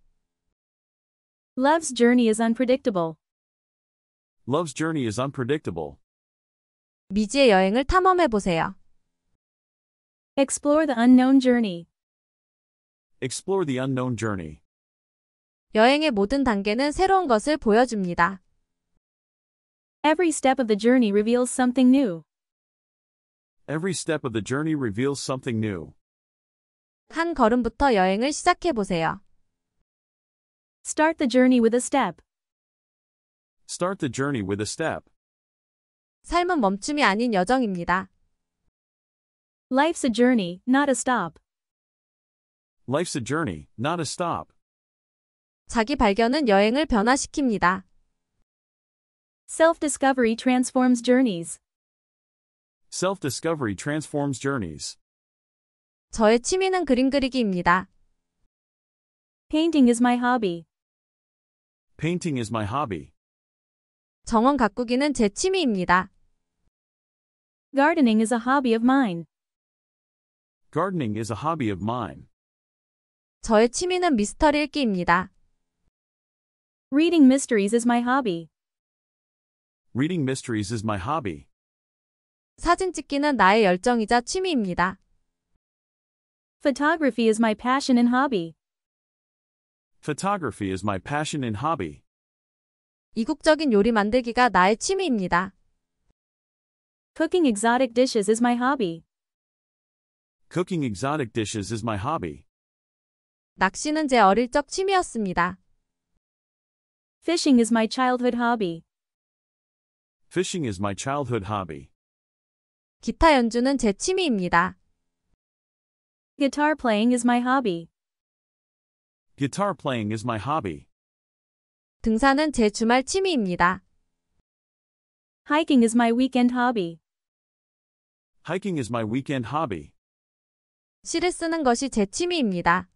Love's journey is unpredictable. Love's journey is unpredictable. 미지의 여행을 탐험해 보세요. Explore the unknown journey. Explore the unknown journey. 여행의 모든 단계는 새로운 것을 보여줍니다. Every step of the journey reveals something new. Every step of the journey reveals something new. 한 걸음부터 여행을 시작해 보세요. Start the journey with a step. Start the journey with a step. 삶은 멈춤이 아닌 여정입니다. Life's a journey, not a stop. Life's a journey, not a stop. 자기 발견은 여행을 변화시킵니다. Self-discovery transforms journeys. Self-discovery transforms journeys. 저의 취미는 그림 그리기입니다. Painting is my hobby. Painting is my hobby. 정원 가꾸기는 제 취미입니다. Gardening is a hobby of mine. Gardening is a hobby of mine. 저의 취미는 미스터리 읽기입니다. Reading mysteries is my hobby. Reading mysteries is my hobby. 사진 찍기는 나의 열정이자 취미입니다. Photography is my passion and hobby. Photography is my passion and hobby. 이국적인 요리 만들기가 나의 취미입니다. Cooking exotic dishes is my hobby. Cooking exotic dishes is my hobby. 낚시는 제 어릴 적 취미였습니다. Fishing is my childhood hobby. Fishing is my childhood hobby. 기타 연주는 제 취미입니다. Guitar playing is my hobby. Guitar playing is my hobby. 등산은 제 주말 취미입니다. Hiking is my weekend hobby. Hiking is my weekend hobby. 시를 쓰는 것이 제 취미입니다.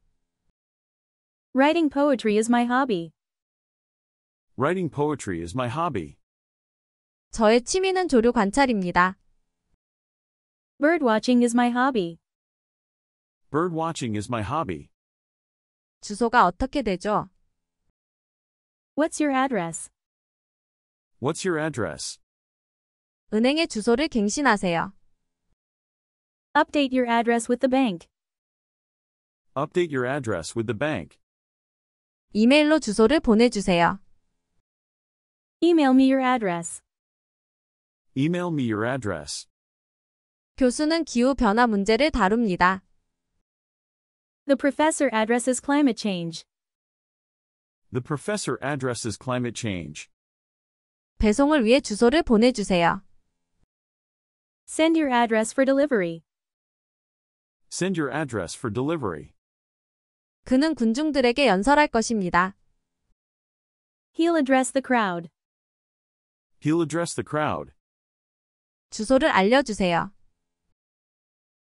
Writing poetry is my hobby. Writing poetry is my hobby. 저의 취미는 조류 관찰입니다. Birdwatching is my hobby. Birdwatching is my hobby. 주소가 어떻게 되죠? What's your address? What's your address? 은행의 주소를 갱신하세요. Update your address with the bank. Update your address with the bank. 이메일로 주소를 보내주세요. Email me your address. Email me your address. 교수는 기후 변화 문제를 다룹니다. The professor addresses climate change. The professor addresses climate change. 배송을 위해 주소를 보내주세요. Send your address for delivery. Send your address for delivery. 그는 군중들에게 연설할 것입니다. He'll address the crowd. He'll address the crowd. 주소를 알려주세요.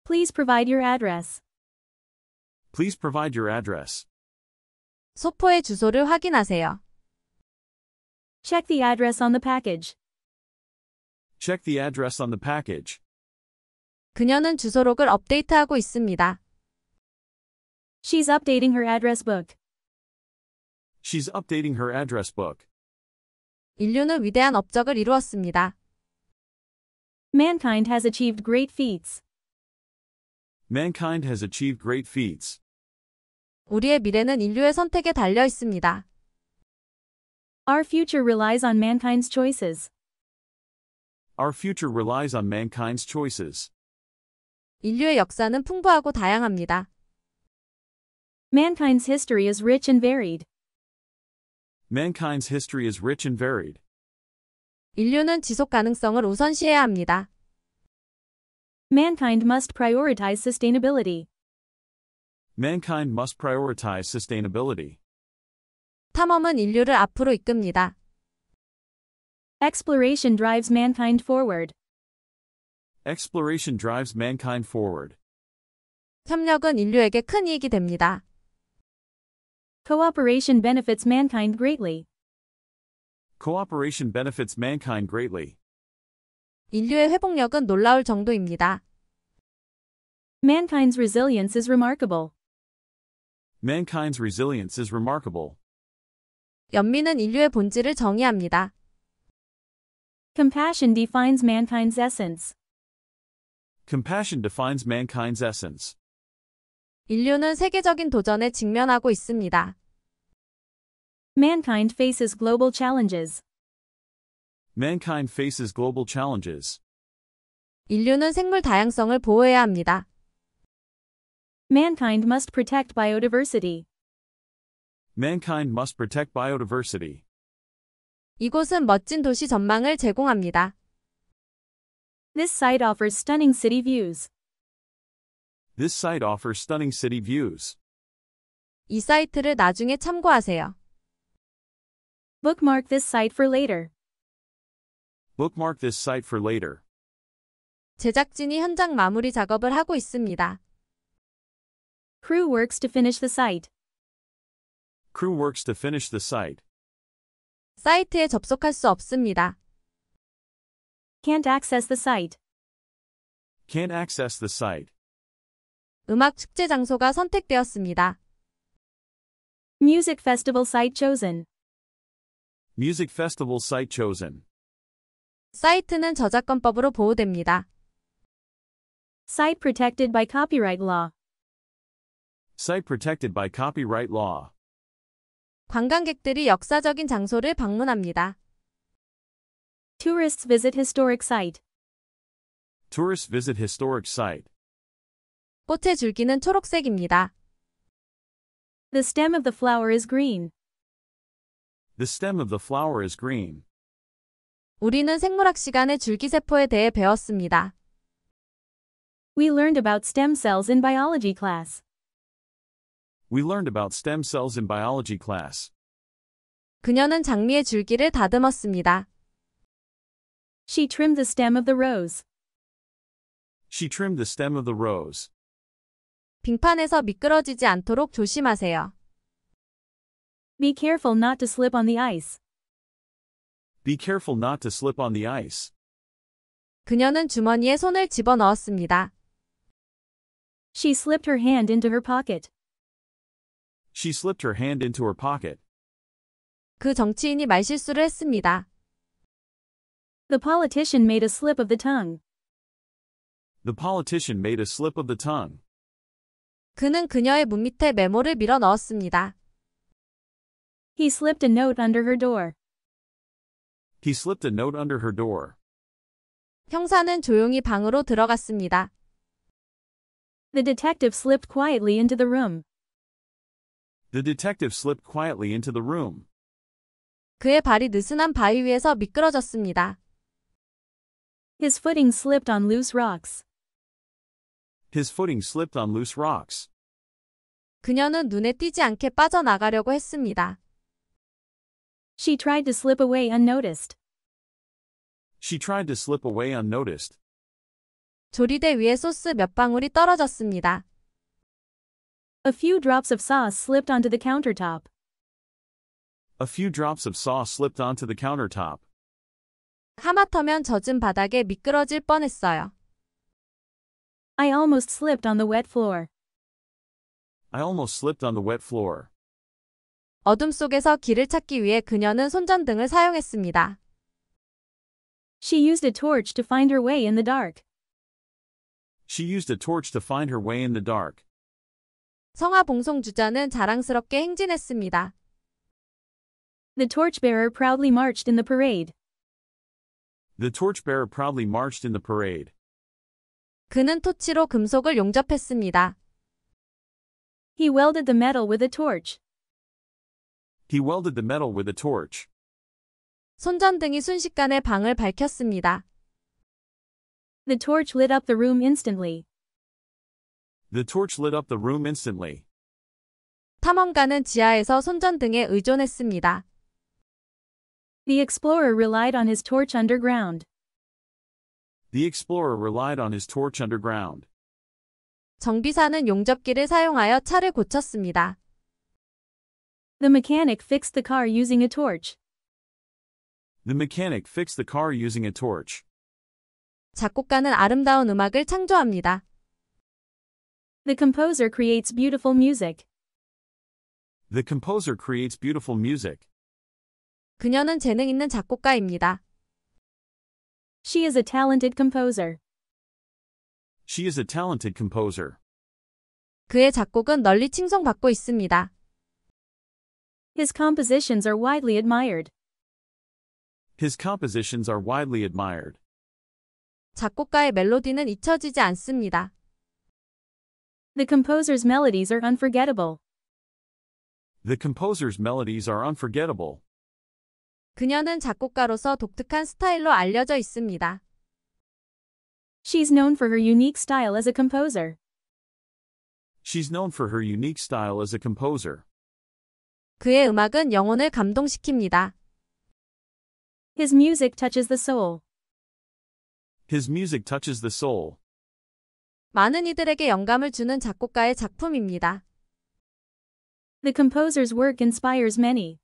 Please provide your address. Please provide your address. 소포의 주소를 확인하세요. Check the address on the package. Check the address on the package. 그녀는 주소록을 업데이트하고 있습니다. She's updating her address book. She's updating her address book. 인류는 위대한 업적을 이루었습니다. Mankind has achieved great feats. Mankind has achieved great feats. 우리의 미래는 인류의 선택에 달려 있습니다. Our future relies on mankind's choices. Our future relies on mankind's choices. 인류의 역사는 풍부하고 다양합니다. Mankind's history is rich and varied. Mankind's history is rich and varied. 인류는 지속 가능성을 우선시해야 합니다. Mankind must prioritize sustainability. Mankind must prioritize sustainability. 탐험은 인류를 앞으로 이끕니다. Exploration drives mankind forward. Exploration drives mankind forward. 협력은 인류에게 큰 이익이 됩니다. Cooperation benefits mankind greatly. Cooperation benefits mankind greatly. 인류의 회복력은 놀라울 정도입니다. Mankind's resilience is remarkable. Mankind's resilience is remarkable. 연민은 인류의 본질을 정의합니다. Compassion defines mankind's essence. Compassion defines mankind's essence. 인류는 세계적인 도전에 직면하고 있습니다. Mankind faces global challenges. Mankind faces global challenges. 인류는 생물 다양성을 보호해야 합니다. Mankind must protect biodiversity. Mankind must protect biodiversity. 이곳은 멋진 도시 전망을 제공합니다. This site offers stunning city views. This site offers stunning city views. 이 사이트를 나중에 참고하세요. Bookmark this site for later. Bookmark this site for later. 제작진이 현장 마무리 작업을 하고 있습니다. Crew works to finish the site. Crew works to finish the site. 사이트에 접속할 수 없습니다. Can't access the site. Can't access the site. 음악 축제 장소가 선택되었습니다. Music festival site chosen. Music festival site chosen. 사이트는 저작권법으로 보호됩니다. Site protected by copyright law. Site protected by copyright law. 관광객들이 역사적인 장소를 방문합니다. Tourists visit historic site. Tourists visit historic site. 꽃의 줄기는 초록색입니다. The stem of the flower is green. The stem of the flower is green. 우리는 생물학 시간에 줄기세포에 대해 배웠습니다. We learned about stem cells in biology class. We learned about stem cells in biology class. 그녀는 장미의 줄기를 다듬었습니다. She trimmed the stem of the rose. She trimmed the stem of the rose. 빙판에서 미끄러지지 않도록 조심하세요. Be careful not to slip on the ice. Be careful not to slip on the ice. 그녀는 주머니에 손을 집어넣었습니다. She slipped her hand into her pocket. She slipped her hand into her pocket. 그 정치인이 말실수를 했습니다. The politician made a slip of the tongue. The politician made a slip of the tongue. 그는 그녀의 문 밑에 메모를 밀어 넣었습니다. He slipped a note under her door. He slipped a note under her door. 형사는 조용히 방으로 들어갔습니다. The detective slipped quietly into the room. The detective slipped quietly into the room. 그의 발이 느슨한 바위 위에서 미끄러졌습니다. His footing slipped on loose rocks. His footing slipped on loose rocks. 그녀는 눈에 띄지 않게 빠져나가려고 했습니다. She tried to slip away unnoticed. She tried to slip away unnoticed. 조리대 위에 소스 몇 방울이 떨어졌습니다. A few drops of sauce slipped onto the countertop. A few drops of sauce slipped onto the countertop. 하마터면 젖은 바닥에 미끄러질 뻔했어요. I almost slipped on the wet floor. I almost slipped on the wet floor. 어둠 속에서 길을 찾기 위해 그녀는 손전등을 사용했습니다. She used a torch to find her way in the dark. She used a torch to find her way in the dark. 성화 봉송 주자는 자랑스럽게 행진했습니다. The torchbearer proudly marched in the parade. The torchbearer proudly marched in the parade. 그는 토치로 금속을 용접했습니다. He welded the metal with a torch. He welded the metal with a torch. 손전등이 순식간에 방을 밝혔습니다. The torch lit up the room instantly. The torch lit up the room instantly. 탐험가는 지하에서 손전등에 의존했습니다. The explorer relied on his torch underground. The explorer relied on his torch underground. 정비사는 용접기를 사용하여 차를 고쳤습니다. The mechanic fixed the car using a torch. The mechanic fixed the car using a torch. 작곡가는 아름다운 음악을 창조합니다. The composer creates beautiful music. The composer creates beautiful music. 그녀는 재능 있는 작곡가입니다. She is a talented composer. She is a talented composer. 그의 작곡은 널리 칭송받고 있습니다. His compositions are widely admired. His compositions are widely admired. 작곡가의 멜로디는 잊혀지지 않습니다. The composer's melodies are unforgettable. The composer's melodies are unforgettable. 그녀는 작곡가로서 독특한 스타일로 알려져 있습니다. She's known for her unique style as a composer. She's known for her unique style as a composer. 그의 음악은 영혼을 감동시킵니다. His music touches the soul. His music touches the soul. 많은 이들에게 영감을 주는 작곡가의 작품입니다. The composer's work inspires many.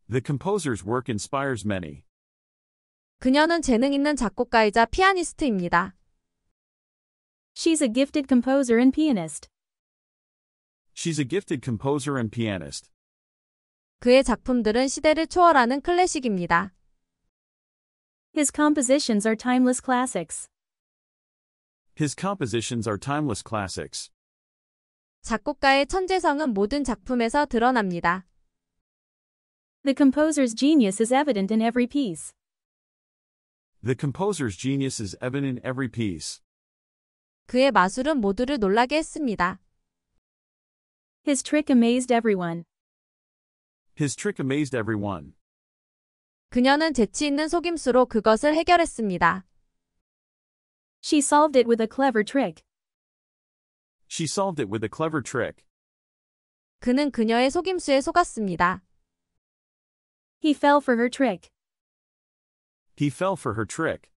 The composer's work inspires many. 그녀는 재능 있는 작곡가이자 피아니스트입니다. She's a gifted composer and pianist. She's a gifted composer and pianist. 그의 작품들은 시대를 초월하는 클래식입니다. His compositions are timeless classics. His compositions are timeless classics. 작곡가의 천재성은 모든 작품에서 드러납니다. The composer's genius is evident in every piece. The composer's genius is evident in every piece. 그의 마술은 모두를 놀라게 했습니다. His trick amazed everyone. His trick amazed everyone. 그녀는 재치 있는 속임수로 그것을 해결했습니다. She solved it with a clever trick. She solved it with a clever trick. 그는 그녀의 속임수에 속았습니다. He fell for her trick. He fell for her trick.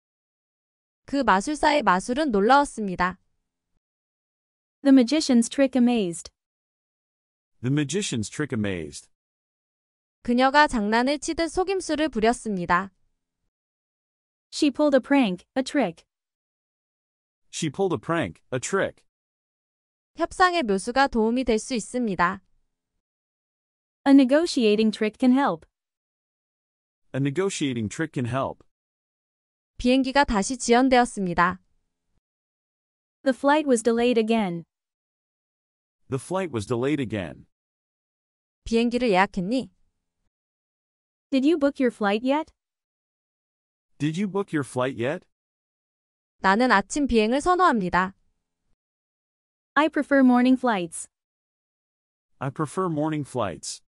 그 마술사의 마술은 놀라웠습니다. The magician's trick amazed. The magician's trick amazed. 그녀가 장난을 치듯 속임수를 부렸습니다. She pulled a prank, a trick. She pulled a prank, a trick. 협상의 묘수가 도움이 될 수 있습니다. A negotiating trick can help. A negotiating trick can help. 비행기가 다시 지연되었습니다. The flight was delayed again. The flight was delayed again. 비행기를 예약했니? Did you book your flight yet? Did you book your flight yet? 나는 아침 비행을 선호합니다. I prefer morning flights. I prefer morning flights.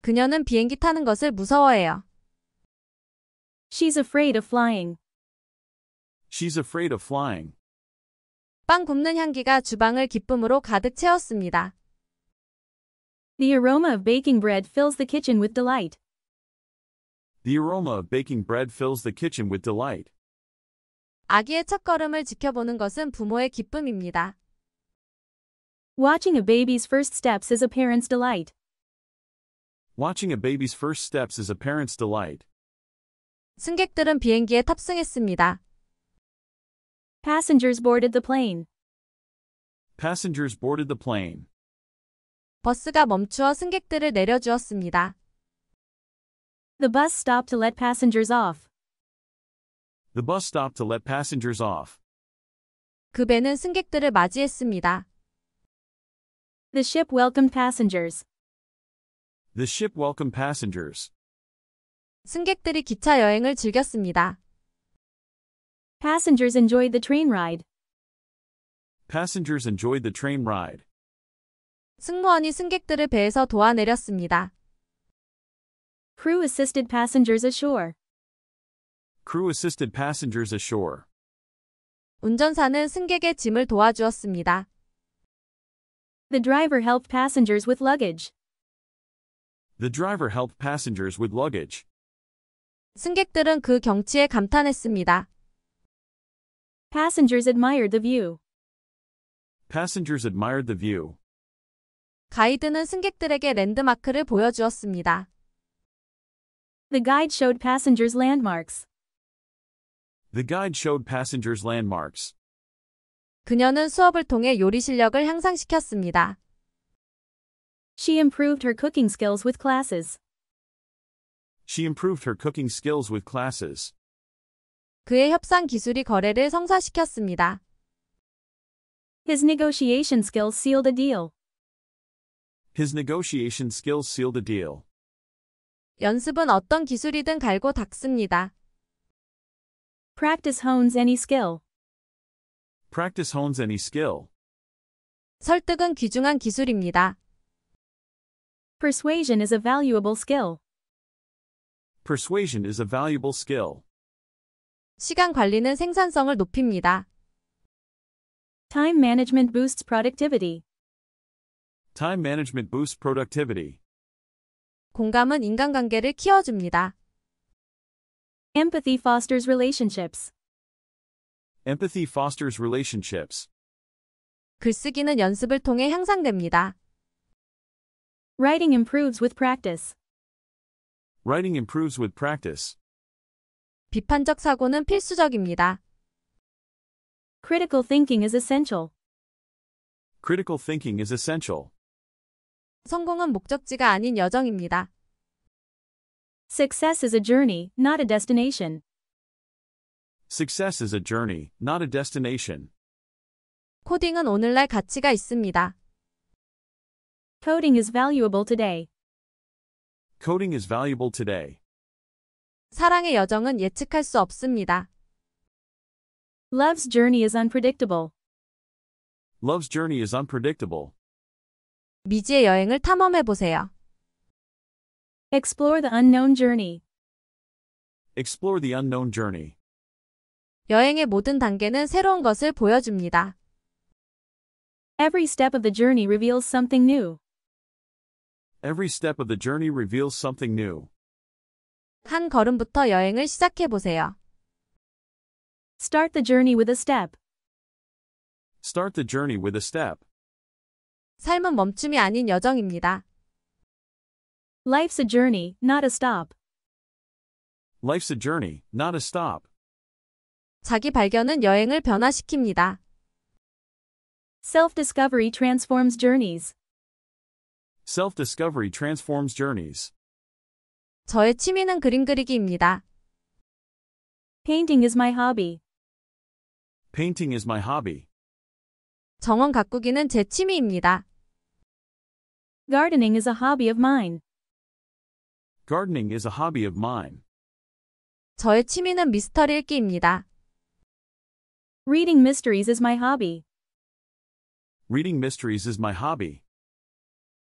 그녀는 비행기 타는 것을 무서워해요. She's afraid of flying. She's afraid of flying. 빵 굽는 향기가 주방을 기쁨으로 가득 채웠습니다. The aroma of baking bread fills the kitchen with delight. The aroma of baking bread fills the kitchen with delight. 아기의 첫걸음을 지켜보는 것은 부모의 기쁨입니다. Watching a baby's first steps is a parent's delight. Watching a baby's first steps is a parent's delight. 승객들은 비행기에 탑승했습니다. Passengers boarded the plane. Passengers boarded the plane. 버스가 멈추어 승객들을 내려주었습니다. The bus stopped to let passengers off. The bus stopped to let passengers off. 그 배는 승객들을 맞이했습니다. The ship welcomed passengers. The ship welcomed passengers. 승객들이 기차 여행을 즐겼습니다. Passengers enjoyed the train ride. Passengers enjoyed the train ride. 승무원이 승객들을 배에서 도와내렸습니다. Crew assisted passengers ashore. Crew assisted passengers ashore. 운전사는 승객의 짐을 도와주었습니다. The driver helped passengers with luggage. The driver helped passengers with luggage. 승객들은 그 경치에 감탄했습니다. Passengers admired the view. Passengers admired the view. 가이드는 승객들에게 랜드마크를 보여주었습니다. The guide showed passengers landmarks. The guide showed passengers landmarks. 그녀는 수업을 통해 요리 실력을 향상시켰습니다. She improved her cooking skills with classes. She improved her cooking skills with classes. 그의 협상 기술이 거래를 성사시켰습니다. His negotiation skills sealed a deal. His negotiation skills sealed a deal. 연습은 어떤 기술이든 갈고 닦습니다. Practice hones any skill. Practice hones any skill. 설득은 귀중한 기술입니다. Persuasion is a valuable skill. Persuasion is a valuable skill. 시간 관리는 생산성을 높입니다. Time management boosts productivity. Time management boosts productivity. 공감은 인간관계를 키워줍니다. Empathy fosters relationships. Empathy fosters relationships. 글쓰기는 연습을 통해 향상됩니다. Writing improves with practice. Writing improves with practice. 비판적 사고는 필수적입니다. Critical thinking is essential. Critical thinking is essential. 성공은 목적지가 아닌 여정입니다. Success is a journey, not a destination. Success is a journey, not a destination. 코딩은 오늘날 가치가 있습니다. Coding is valuable today. Coding is valuable today. 사랑의 여정은 예측할 수 없습니다. Love's journey is unpredictable. Love's journey is unpredictable. 미지의 여행을 탐험해 보세요. Explore the unknown journey. Explore the unknown journey. 여행의 모든 단계는 새로운 것을 보여줍니다. Every step of the journey reveals something new. Every step of the journey reveals something new. 한 걸음부터 여행을 시작해 보세요. Start the journey with a step. Start the journey with a step. 삶은 멈춤이 아닌 여정입니다. Life's a journey, not a stop. Life's a journey, not a stop. 자기 발견은 여행을 변화시킵니다. Self-discovery transforms journeys. Self-discovery transforms journeys. 저의 취미는 그림 그리기입니다. Painting is my hobby. Painting is my hobby. 정원 가꾸기는 제 취미입니다. Gardening is a hobby of mine. Gardening is a hobby of mine. 저의 취미는 미스터리 읽기입니다. Reading mysteries is my hobby. Reading mysteries is my hobby.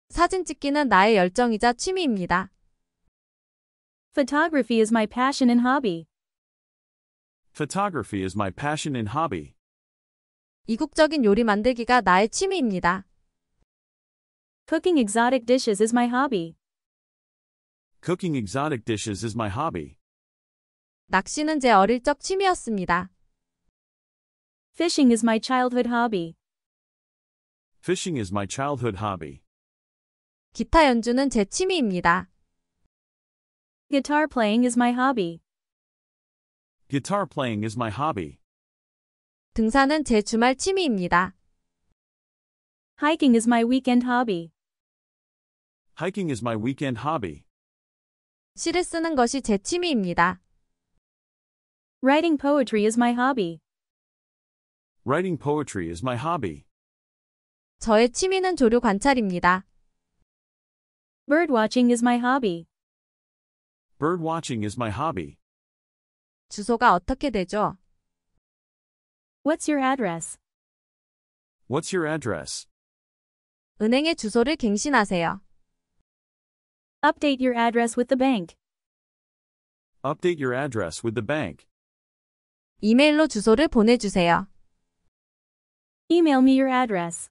사진 찍기는 나의 열정이자 취미입니다. Photography is my passion and hobby. Photography is my passion and hobby. 이국적인 요리 만들기가 나의 취미입니다. Cooking exotic dishes is my hobby. Cooking exotic dishes is my hobby. 낚시는 제 어릴 적 취미였습니다. Fishing is my childhood hobby. Fishing is my childhood hobby. 기타 연주는 제 취미입니다. Guitar playing is my hobby. Guitar playing is my hobby. 등산은 제 주말 취미입니다. Hiking is my weekend hobby. Hiking is my weekend hobby. 시를 쓰는 것이 제 취미입니다. Writing poetry is my hobby. Writing poetry is my hobby. 저의 취미는 조류 관찰입니다. Birdwatching is my hobby. Bird watching is my hobby. 주소가 어떻게 되죠? What's your address? What's your address? 은행의 주소를 갱신하세요. Update your address with the bank. Update your address with the bank. 이메일로 주소를 보내주세요. Email me your address.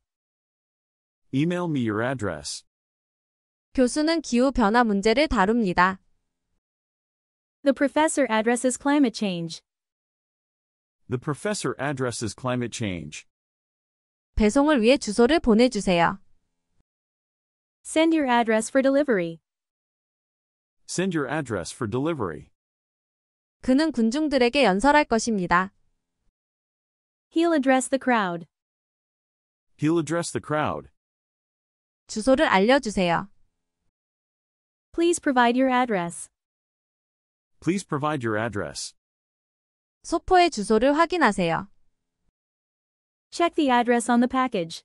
Email me your address. 교수는 기후변화 문제를 다룹니다. The professor addresses climate change. The professor addresses climate change. 배송을 위해 주소를 보내주세요. Send your address for delivery. Send your address for delivery. 그는 군중들에게 연설할 것입니다. He'll address the crowd. He'll address the crowd. 주소를 알려주세요. Please provide your address. Please provide your address. 소포의 주소를 확인하세요. Check the address on the package.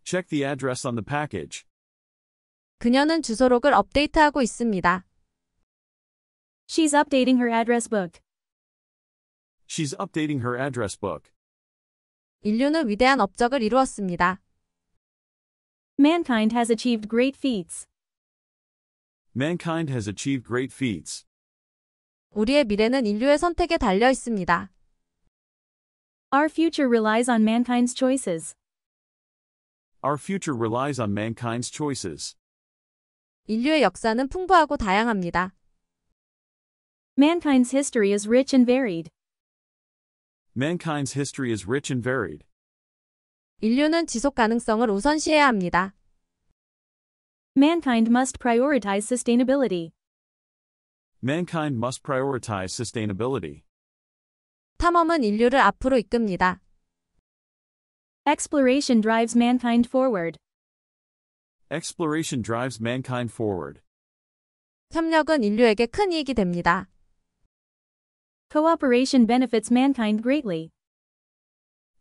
Check the address on the package. 그녀는 주소록을 업데이트하고 있습니다. She's updating her address book. She's updating her address book. 인류는 위대한 업적을 이루었습니다. Mankind has achieved great feats. Mankind has achieved great feats. 우리의 미래는 인류의 선택에 달려 있습니다. Our future relies on mankind's choices. Our future relies on mankind's choices. 인류의 역사는 풍부하고 다양합니다. Mankind's history is rich and varied. Mankind's history is rich and varied. 인류는 지속 가능성을 우선시해야 합니다. Mankind must prioritize sustainability. Mankind must prioritize sustainability. 탐험은 인류를 앞으로 이끕니다. Exploration drives mankind forward. Exploration drives mankind forward. 협력은 인류에게 큰 이익이 됩니다. Cooperation benefits mankind greatly.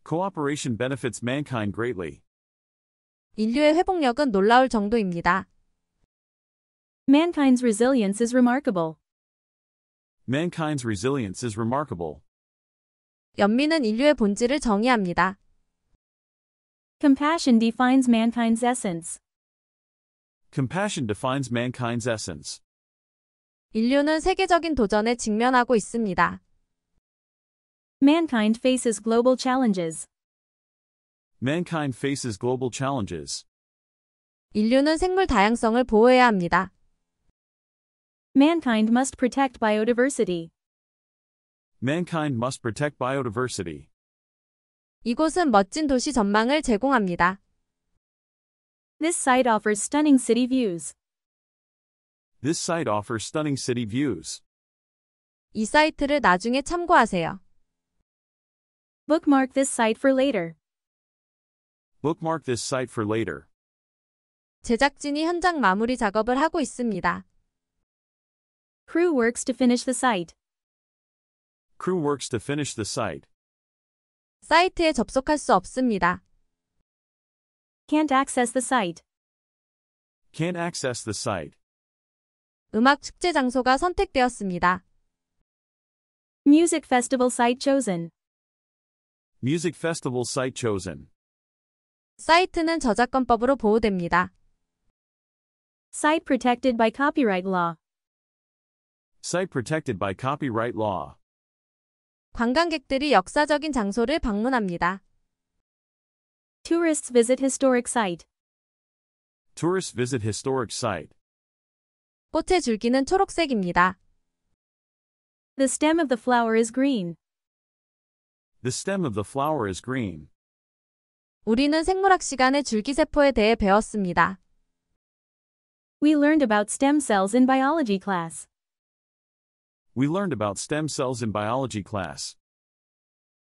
Cooperation benefits mankind greatly. 인류의 회복력은 놀라울 정도입니다. Mankind's resilience is remarkable. Mankind's resilience is remarkable. 연민은 인류의 본질을 정의합니다. Compassion defines mankind's essence. Compassion defines mankind's essence. 인류는 세계적인 도전에 직면하고 있습니다. Mankind faces global challenges. Mankind faces global challenges. 인류는 생물 다양성을 보호해야 합니다. Mankind must protect biodiversity. Mankind must protect biodiversity. 이곳은 멋진 도시 전망을 제공합니다. This site offers stunning city views. This site offers stunning city views. 이 사이트를 나중에 참고하세요. Bookmark this site for later. Bookmark this site for later. 제작진이 현장 마무리 작업을 하고 있습니다. Crew works to finish the site. Crew works to finish the site. 사이트에 접속할 수 없습니다. Can't access the site. Can't access the site. 음악 축제 장소가 선택되었습니다. Music festival site chosen. Music festival site chosen. 사이트는 저작권법으로 보호됩니다. Site protected by copyright law. Site protected by copyright law. 관광객들이 역사적인 장소를 방문합니다. Tourists visit historic site. Tourists visit historic site. 꽃의 줄기는 초록색입니다. The stem of the flower is green. The stem of the flower is green. 우리는 생물학 시간에 줄기세포에 대해 배웠습니다. We learned about stem cells in biology class. We learned about stem cells in biology class.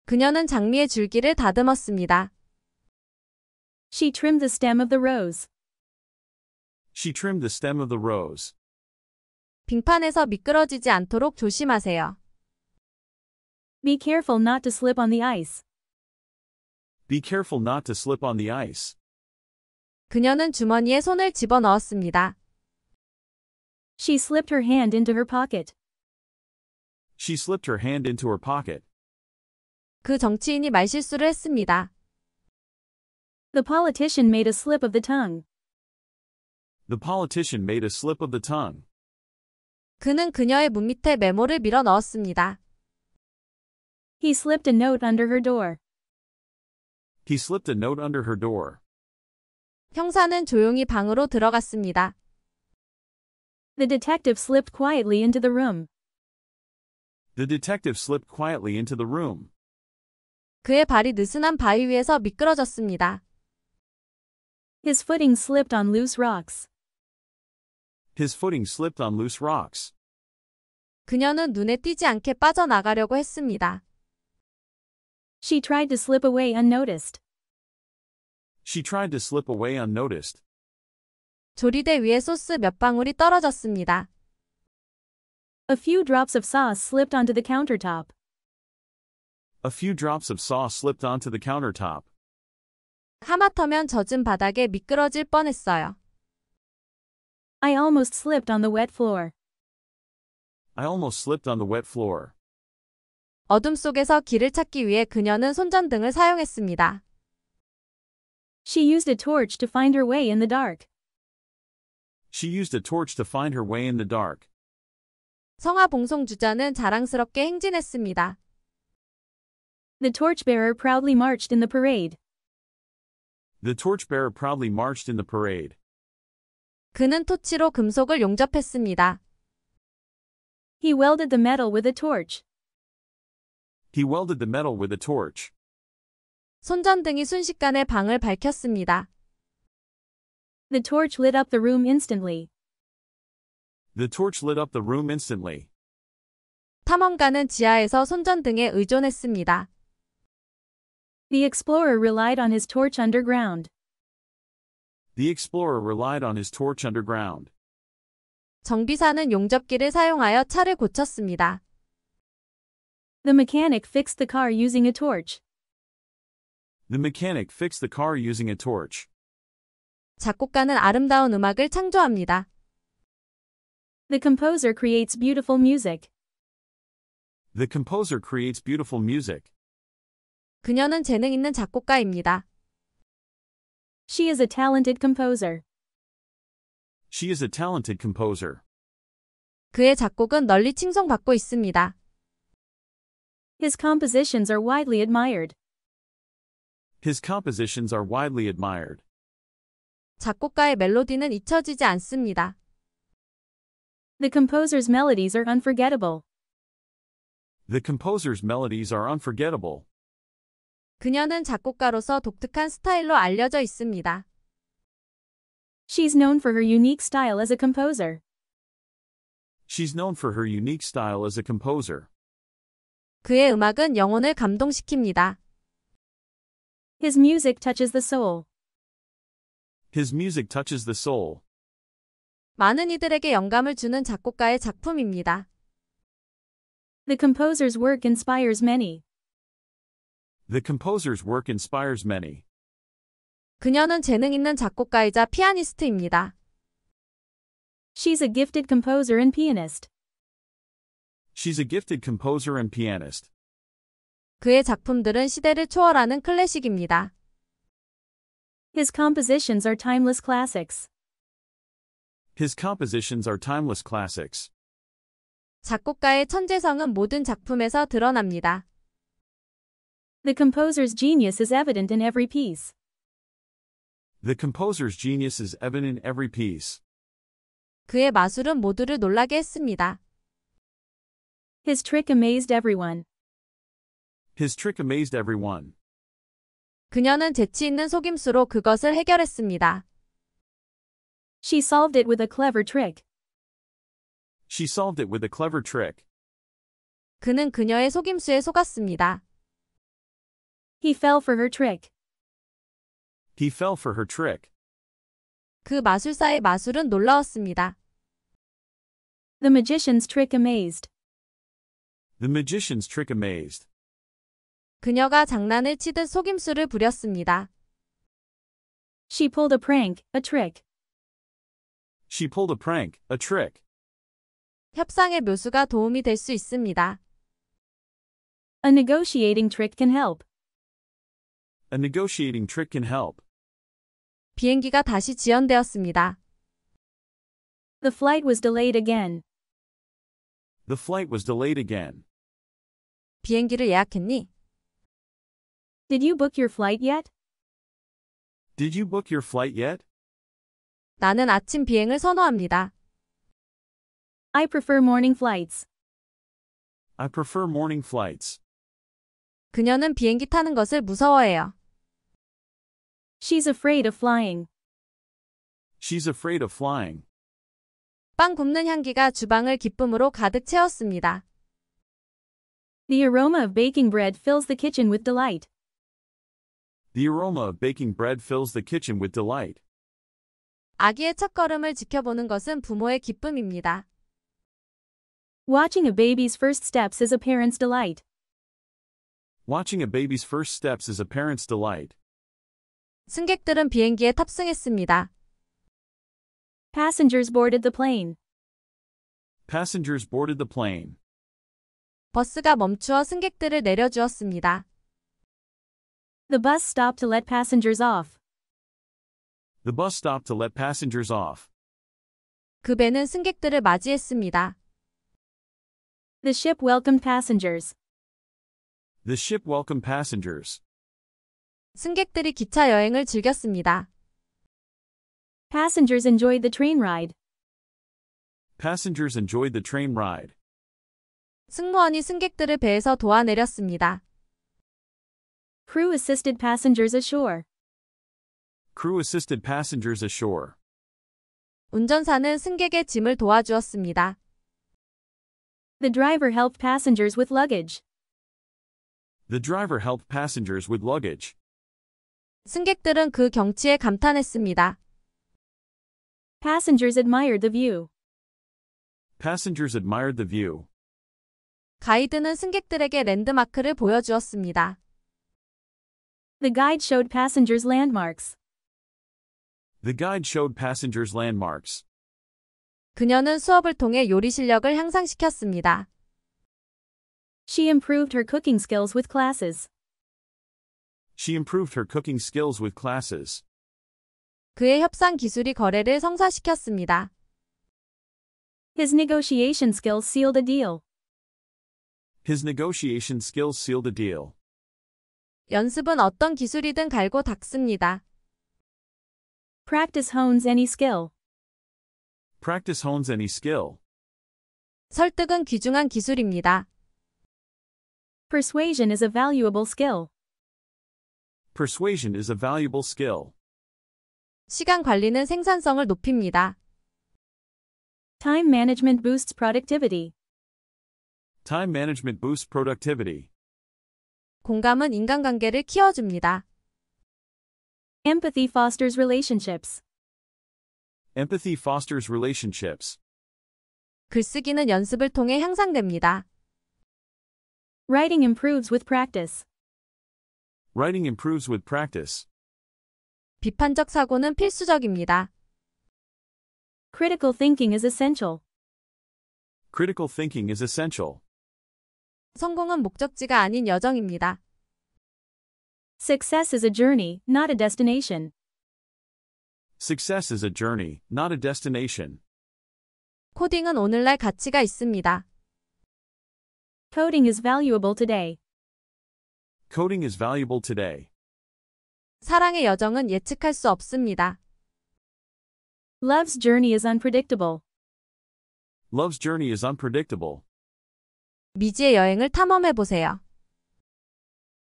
그녀는 장미의 줄기를 다듬었습니다. She trimmed the stem of the rose. She trimmed the stem of the rose. 빙판에서 미끄러지지 않도록 조심하세요. Be careful not to slip on the ice. Be careful not to slip on the ice. 그녀는 주머니에 손을 집어넣었습니다. She slipped her hand into her pocket. She slipped her hand into her pocket. 그 정치인이 말실수를 했습니다. The politician made a slip of the tongue. The politician made a slip of the tongue. 그는 그녀의 문 밑에 메모를 밀어 넣었습니다. He slipped a note under her door. He slipped a note under her door. 형사는 조용히 방으로 들어갔습니다. The detective slipped quietly into the room. The detective slipped quietly into the room. 그의 발이 느슨한 바위 위에서 미끄러졌습니다. His footing slipped on loose rocks. His footing slipped on loose rocks. 그녀는 눈에 띄지 않게 빠져나가려고 했습니다. She tried to slip away unnoticed. She tried to slip away unnoticed. 조리대 위에 소스 몇 방울이 떨어졌습니다. A few drops of sauce slipped onto the countertop. A few drops of sauce slipped onto the countertop. 하마터면 젖은 바닥에 미끄러질 뻔했어요. I almost slipped on the wet floor. I almost slipped on the wet floor. 어둠 속에서 길을 찾기 위해 그녀는 손전등을 사용했습니다. She used a torch to find her way in the dark. She used a torch to find her way in the dark. 성화 봉송주자는 자랑스럽게 행진했습니다. The torchbearer proudly marched in the parade. The torchbearer proudly marched in the parade. 그는 토치로 금속을 용접했습니다. He welded the metal with a torch. He welded the metal with a torch. 손전등이 순식간에 방을 밝혔습니다. The torch lit up the room instantly. The torch lit up the room instantly. 탐험가는 지하에서 손전등에 의존했습니다. The explorer relied on his torch underground. The explorer relied on his torch underground. 정비사는 용접기를 사용하여 차를 고쳤습니다. The mechanic fixed the car using a torch. The mechanic fixed the car using a torch. 작곡가는 아름다운 음악을 창조합니다. The composer creates beautiful music. The composer creates beautiful music. 그녀는 재능 있는 작곡가입니다. She is a talented composer. She is a talented composer. 그의 작곡은 널리 칭송받고 있습니다. His compositions are widely admired. His compositions are widely admired. 작곡가의 멜로디는 잊혀지지 않습니다. The composer's melodies are unforgettable. The composer's melodies are unforgettable. 그녀는 작곡가로서 독특한 스타일로 알려져 있습니다. She's known for her unique style as a composer. She's known for her unique style as a composer. 그의 음악은 영혼을 감동시킵니다. His music touches the soul. His music touches the soul. 많은 이들에게 영감을 주는 작곡가의 작품입니다. The composer's work inspires many. The composer's work inspires many. 그녀는 재능 있는 작곡가이자 피아니스트입니다. She's a gifted composer and pianist. She's a gifted composer and pianist. 그의 작품들은 시대를 초월하는 클래식입니다. His compositions are timeless classics. His compositions are timeless classics. 작곡가의 천재성은 모든 작품에서 드러납니다. The composer's genius is evident in every piece. The composer's genius is evident in every piece. 그의 마술은 모두를 놀라게 했습니다. His trick amazed everyone. His trick amazed everyone. 그녀는 재치 있는 속임수로 그것을 해결했습니다. She solved it with a clever trick. She solved it with a clever trick. 그는 그녀의 속임수에 속았습니다. He fell for her trick. He fell for her trick. 그 마술사의 마술은 놀라웠습니다. The magician's trick amazed. The magician's trick amazed. 그녀가 장난을 치듯 속임수를 부렸습니다. She pulled a prank, a trick. She pulled a prank, a trick. 협상의 묘수가 도움이 될 수 있습니다. A negotiating trick can help. A negotiating trick can help. 비행기가 다시 지연되었습니다. The flight was delayed again. The flight was delayed again. 비행기를 예약했니? Did you book your flight yet? Did you book your flight yet? 나는 아침 비행을 선호합니다. I prefer morning flights. I prefer morning flights. 그녀는 비행기 타는 것을 무서워해요. She's afraid of flying. She's afraid of flying. 빵 굽는 향기가 주방을 기쁨으로 가득 채웠습니다. The aroma of baking bread fills the kitchen with delight. The aroma of baking bread fills the kitchen with delight. 아기의 첫걸음을 지켜보는 것은 부모의 기쁨입니다. Watching a baby's first steps is a parent's delight. Watching a baby's first steps is a parent's delight. 승객들은 비행기에 탑승했습니다. Passengers boarded the plane. Passengers boarded the plane. 버스가 멈추어 승객들을 내려주었습니다. The bus stopped to let passengers off. The bus stopped to let passengers off. 그 배는 승객들을 맞이했습니다. The ship welcomed passengers. The ship welcomed passengers. 승객들이 기차 여행을 즐겼습니다. Passengers enjoyed the train ride. Passengers enjoyed the train ride. 승무원이 승객들을 배에서 도와내렸습니다. Crew assisted passengers ashore. Crew assisted passengers ashore. 운전사는 승객의 짐을 도와주었습니다. The driver helped passengers with luggage. The driver helped passengers with luggage. 승객들은 그 경치에 감탄했습니다. Passengers admired the view. Passengers admired the view. 가이드는 승객들에게 랜드마크를 보여주었습니다. The guide showed passengers landmarks. The guide showed passengers landmarks. 그녀는 수업을 통해 요리 실력을 향상시켰습니다. She improved her cooking skills with classes. She improved her cooking skills with classes. 그의 협상 기술이 거래를 성사시켰습니다. His negotiation skills sealed a deal. His negotiation skills sealed a deal. 연습은 어떤 기술이든 갈고 닦습니다. Practice hones any skill. Practice hones any skill. 설득은 귀중한 기술입니다. Persuasion is a valuable skill. Persuasion is a valuable skill. 시간 관리는 생산성을 높입니다. Time management boosts productivity. Time management boosts productivity. 공감은 인간관계를 키워줍니다. Empathy fosters relationships. Empathy fosters relationships. 글쓰기는 연습을 통해 향상됩니다. Writing improves with practice. Writing improves with practice. 비판적 사고는 필수적입니다. Critical thinking is essential. Critical thinking is essential. 성공은 목적지가 아닌 여정입니다. Success is a journey, not a destination. Success is a journey, not a destination. 코딩은 오늘날 가치가 있습니다. Coding is valuable today. Coding is valuable today. 사랑의 여정은 예측할 수 없습니다. Love's journey is unpredictable. Love's journey is unpredictable. 미지의 여행을 탐험해 보세요.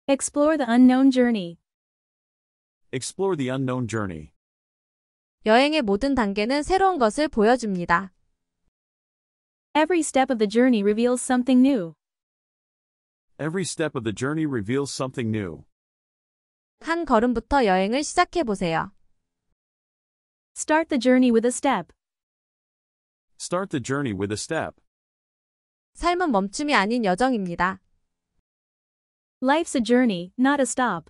Explore the unknown journey. Explore the unknown journey. 여행의 모든 단계는 새로운 것을 보여줍니다. Every step of the journey reveals something new. Every step of the journey reveals something new. 한 걸음부터 여행을 시작해 보세요. Start the journey with a step. Start the journey with a step. 삶은 멈춤이 아닌 여정입니다. Life's a journey, not a stop.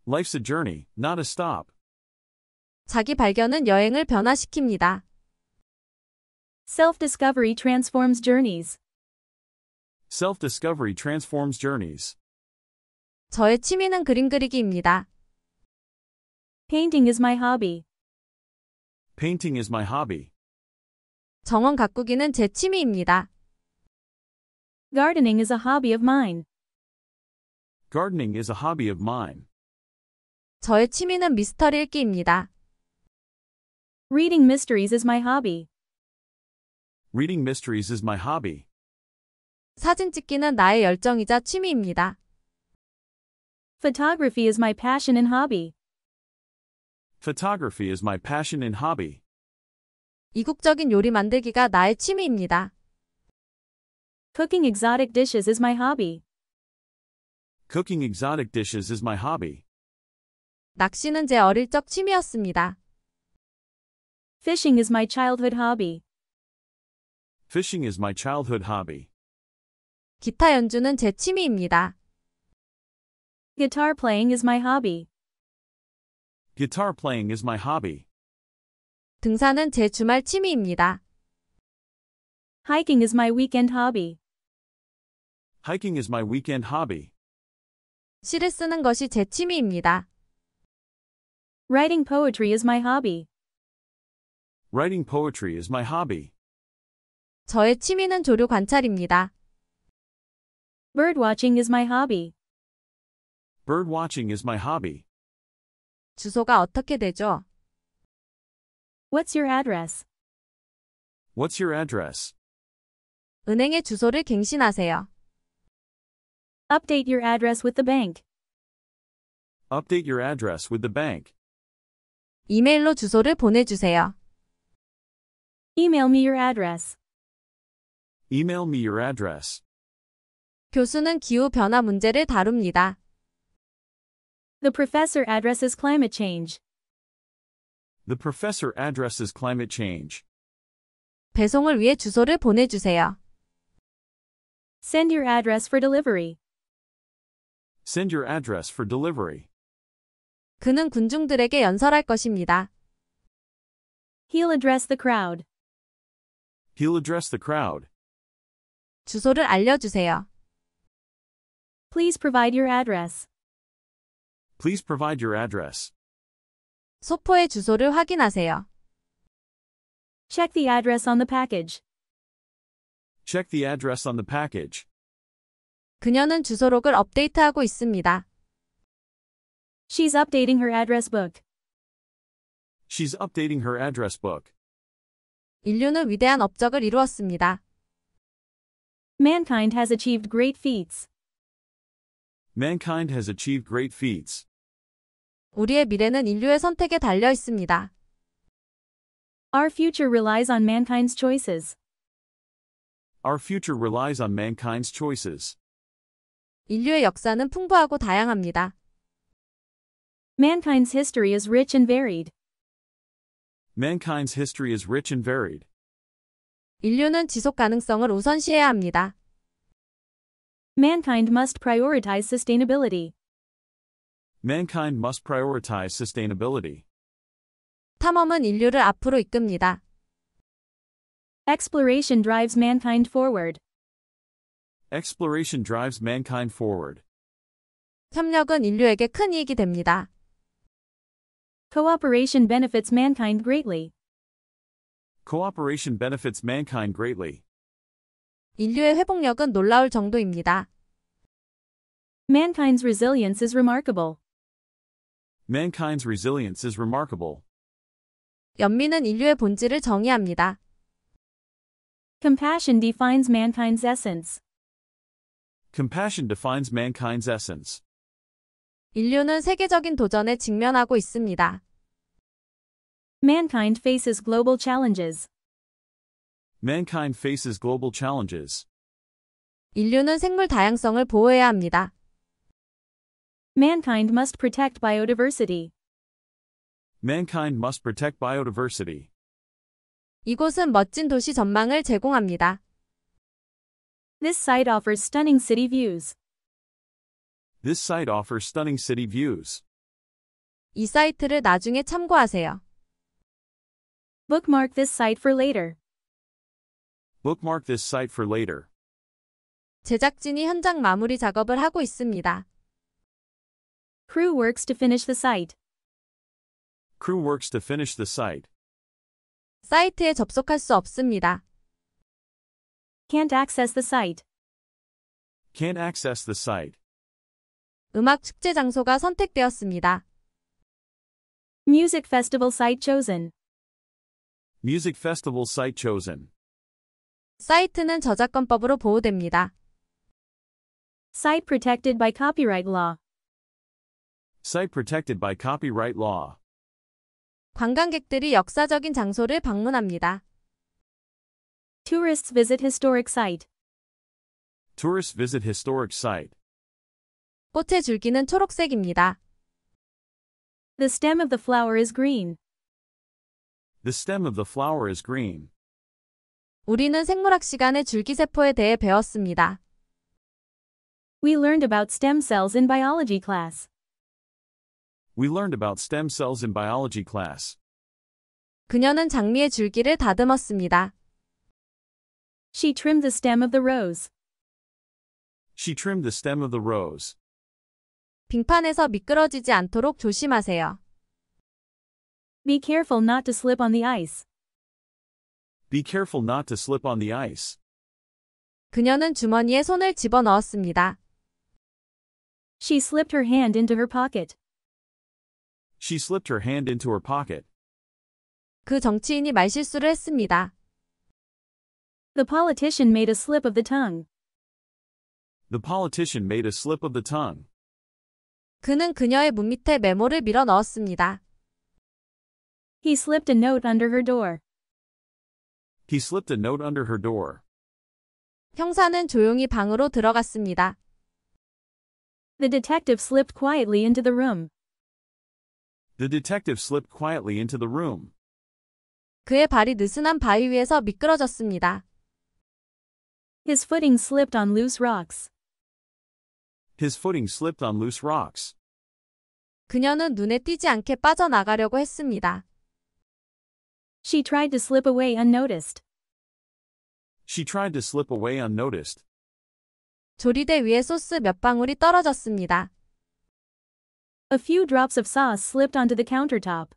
Life's a journey, not a stop. 자기 발견은 여행을 변화시킵니다. Self-discovery transforms journeys. Self-discovery transforms journeys. 저의 취미는 그림 그리기입니다. Painting is my hobby. Painting is my hobby. 정원 가꾸기는 제 취미입니다. Gardening is a hobby of mine. Gardening is a hobby of mine. 저의 취미는 미스터리 읽기입니다. Reading mysteries is my hobby. Reading mysteries is my hobby. 사진 찍기는 나의 열정이자 취미입니다. Photography is my passion and hobby. Photography is my passion and hobby. 이국적인 요리 만들기가 나의 취미입니다. Cooking exotic dishes is my hobby. Cooking exotic dishes is my hobby. 낚시는 제 어릴 적 취미였습니다. Fishing is my childhood hobby. Fishing is my childhood hobby. 기타 연주는 제 취미입니다. Guitar playing is my hobby. Guitar playing is my hobby. 등산은 제 주말 취미입니다. Hiking is my weekend hobby. Hiking is my weekend hobby. 시를 쓰는 것이 제 취미입니다. Writing poetry is my hobby. Writing poetry is my hobby. 저의 취미는 조류 관찰입니다. Birdwatching is my hobby. Birdwatching is my hobby. 주소가 어떻게 되죠? What's your address? What's your address? 은행의 주소를 갱신하세요. Update your address with the bank. Update your address with the bank. 이메일로 주소를 보내주세요. Email me your address. Email me your address. 교수는 기후 변화 문제를 다룹니다. The professor addresses climate change. The professor addresses climate change. 배송을 위해 주소를 보내주세요. Send your address for delivery. Send your address for delivery. 그는 군중들에게 연설할 것입니다. He'll address the crowd. He'll address the crowd. 주소를 알려주세요. Please provide your address. Please provide your address. 소포의 주소를 확인하세요. Check the address on the package. Check the address on the package. 그녀는 주소록을 업데이트하고 있습니다. She's updating her address book. She's updating her address book. 인류는 위대한 업적을 이루었습니다. Mankind has achieved great feats. Mankind has achieved great feats. 우리의 미래는 인류의 선택에 달려 있습니다. Our future relies on mankind's choices. Our future relies on mankind's choices. 인류의 역사는 풍부하고 다양합니다. Mankind's history is rich and varied. Mankind's history is rich and varied. 인류는 지속 가능성을 우선시해야 합니다. Mankind must prioritize sustainability. Mankind must prioritize sustainability. 탐험은 인류를 앞으로 이끕니다. Exploration drives mankind forward. Exploration drives mankind forward. 협력은 인류에게 큰 이익이 됩니다. Cooperation benefits mankind greatly. Cooperation benefits mankind greatly. 인류의 회복력은 놀라울 정도입니다. Mankind's resilience is remarkable. Mankind's resilience is remarkable. 연민은 인류의 본질을 정의합니다. Compassion defines mankind's essence. Compassion defines mankind's essence. 인류는 세계적인 도전에 직면하고 있습니다. Mankind faces global challenges. Mankind faces global challenges. 인류는 생물 다양성을 보호해야 합니다. Mankind must protect biodiversity. Mankind must protect biodiversity. 이곳은 멋진 도시 전망을 제공합니다. This site offers stunning city views. This site offers stunning city views. 이 사이트를 나중에 참고하세요. Bookmark this site for later. Bookmark this site for later. 제작진이 현장 마무리 작업을 하고 있습니다. Crew works to finish the site. Crew works to finish the site. 사이트에 접속할 수 없습니다. Can't access the site. Can't access the site. 음악 축제 장소가 선택되었습니다. Music festival site chosen. Music festival site chosen. 사이트는 저작권법으로 보호됩니다. Site protected by copyright law. Site protected by copyright law. 관광객들이 역사적인 장소를 방문합니다. Tourists visit historic site. Tourists visit historic site. 꽃의 줄기는 초록색입니다. The stem of the flower is green. The stem of the flower is green. 우리는 생물학 시간에 줄기세포에 대해 배웠습니다. We learned about stem cells in biology class. We learned about stem cells in biology class. 그녀는 장미의 줄기를 다듬었습니다. She trimmed the stem of the rose. She trimmed the stem of the rose. 빙판에서 미끄러지지 않도록 조심하세요. Be careful not to slip on the ice. Be careful not to slip on the ice. 그녀는 주머니에 손을 집어넣었습니다. She slipped her hand into her pocket. She slipped her hand into her pocket. 그 정치인이 말실수를 했습니다. The politician made a slip of the tongue. The politician made a slip of the tongue. 그는 그녀의 문 밑에 메모를 밀어 넣었습니다. He slipped a note under her door. He slipped a note under her door. 형사는 조용히 방으로 들어갔습니다. The detective slipped quietly into the room. The detective slipped quietly into the room. 그의 발이 느슨한 바위 위에서 미끄러졌습니다. His footing slipped on loose rocks. His footing slipped on loose rocks. 그녀는 눈에 띄지 않게 빠져나가려고 했습니다. She tried to slip away unnoticed. She tried to slip away unnoticed. 조리대 위에 소스 몇 방울이 떨어졌습니다. A few drops of sauce slipped onto the countertop.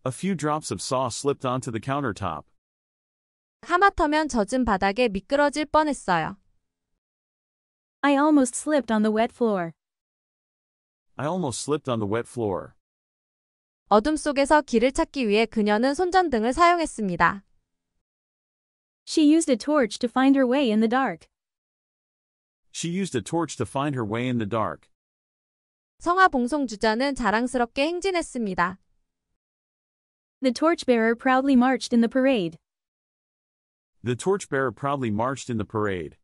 A few drops of sauce slipped onto the countertop. 하마터면 젖은 바닥에 미끄러질 뻔했어요. I almost slipped on the wet floor. I almost slipped on the wet floor. 어둠 속에서 길을 찾기 위해 그녀는 손전등을 사용했습니다. She used a torch to find her way in the dark. She used a torch to find her way in the dark. 성화 봉송주자는 자랑스럽게 행진했습니다. The torchbearer proudly marched in the parade. The torchbearer proudly marched in the parade.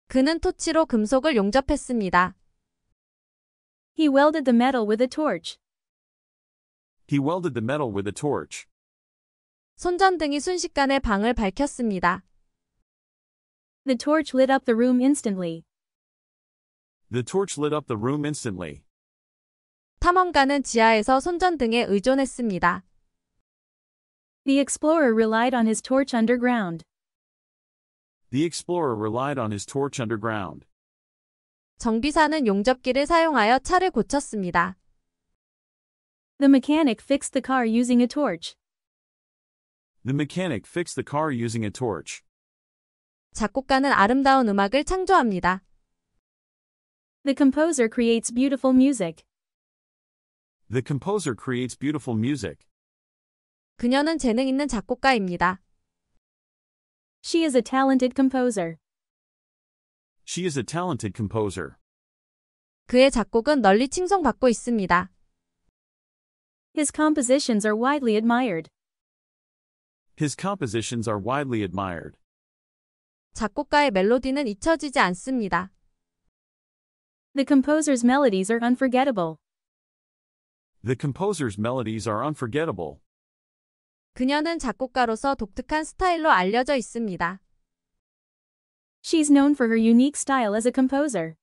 그는 토치로 금속을 용접했습니다. He welded the metal with a torch. He welded the metal with a torch. 손전등이 순식간에 방을 밝혔습니다. The torch lit up the room instantly. The torch lit up the room instantly. 탐험가는 지하에서 손전등에 의존했습니다. The explorer relied on his torch underground. The explorer relied on his torch underground. 정비사는 용접기를 사용하여 차를 고쳤습니다. The mechanic fixed the car using a torch. The mechanic fixed the car using a torch. 작곡가는 아름다운 음악을 창조합니다. The composer creates beautiful music. The composer creates beautiful music. 그녀는 재능 있는 작곡가입니다. She is a talented composer. She is a talented composer. 그의 작곡은 널리 칭송받고 있습니다. His compositions are widely admired. His compositions are widely admired. 작곡가의 멜로디는 잊혀지지 않습니다. The composer's melodies are unforgettable. The composer's melodies are unforgettable. 그녀는 작곡가로서 독특한 스타일로 알려져 있습니다. She's known for her unique style as a composer.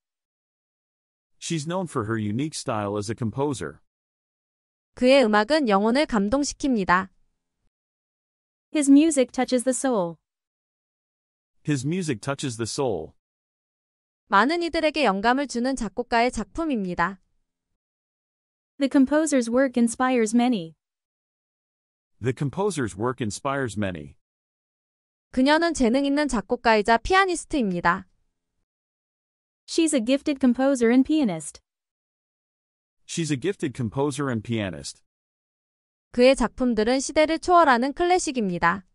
She's known for her unique style as a composer. 그의 음악은 영혼을 감동시킵니다. His music touches the soul. His music touches the soul. 많은 이들에게 영감을 주는 작곡가의 작품입니다. The composer's work inspires many. The composer's work inspires many. 그녀는 재능 있는 작곡가이자 피아니스트입니다. She's a gifted composer and pianist. She's a gifted composer and pianist. 그의 작품들은 시대를 초월하는 클래식입니다.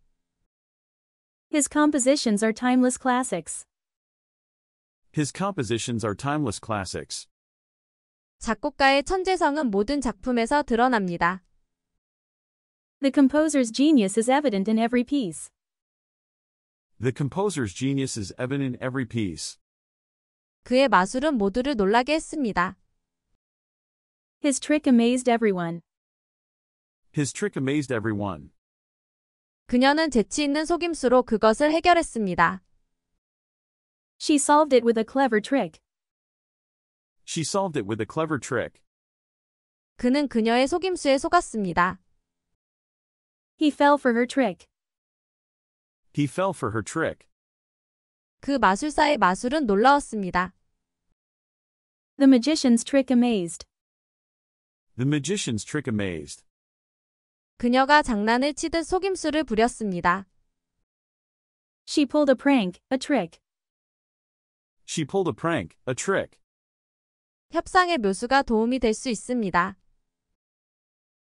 His compositions are timeless classics. His compositions are timeless classics. 작곡가의 천재성은 모든 작품에서 드러납니다. The composer's genius is evident in every piece. The composer's genius is evident in every piece. 그의 마술은 모두를 놀라게 했습니다. His trick amazed everyone. His trick amazed everyone. 그녀는 재치 있는 속임수로 그것을 해결했습니다. She solved it with a clever trick. She solved it with a clever trick. 그는 그녀의 속임수에 속았습니다. He fell for her trick. He fell for her trick. 그 마술사의 마술은 놀라웠습니다. The magician's trick amazed. The magician's trick amazed. 그녀가 장난을 치듯 속임수를 부렸습니다. She pulled a prank, a trick. She pulled a prank, a trick. 협상의 묘수가 도움이 될 수 있습니다.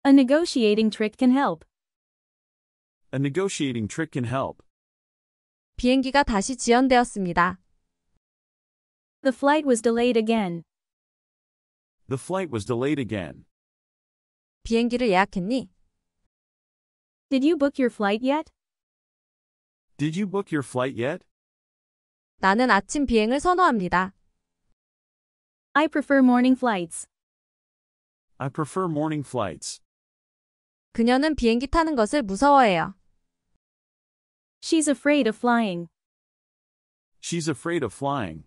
A negotiating trick can help. A negotiating trick can help. 비행기가 다시 지연되었습니다. The flight was delayed again. The flight was delayed again. 비행기를 예약했니? Did you book your flight yet? Did you book your flight yet? 나는 아침 비행을 선호합니다. I prefer morning flights. I prefer morning flights. 그녀는 비행기 타는 것을 무서워해요. She's afraid of flying. She's afraid of flying.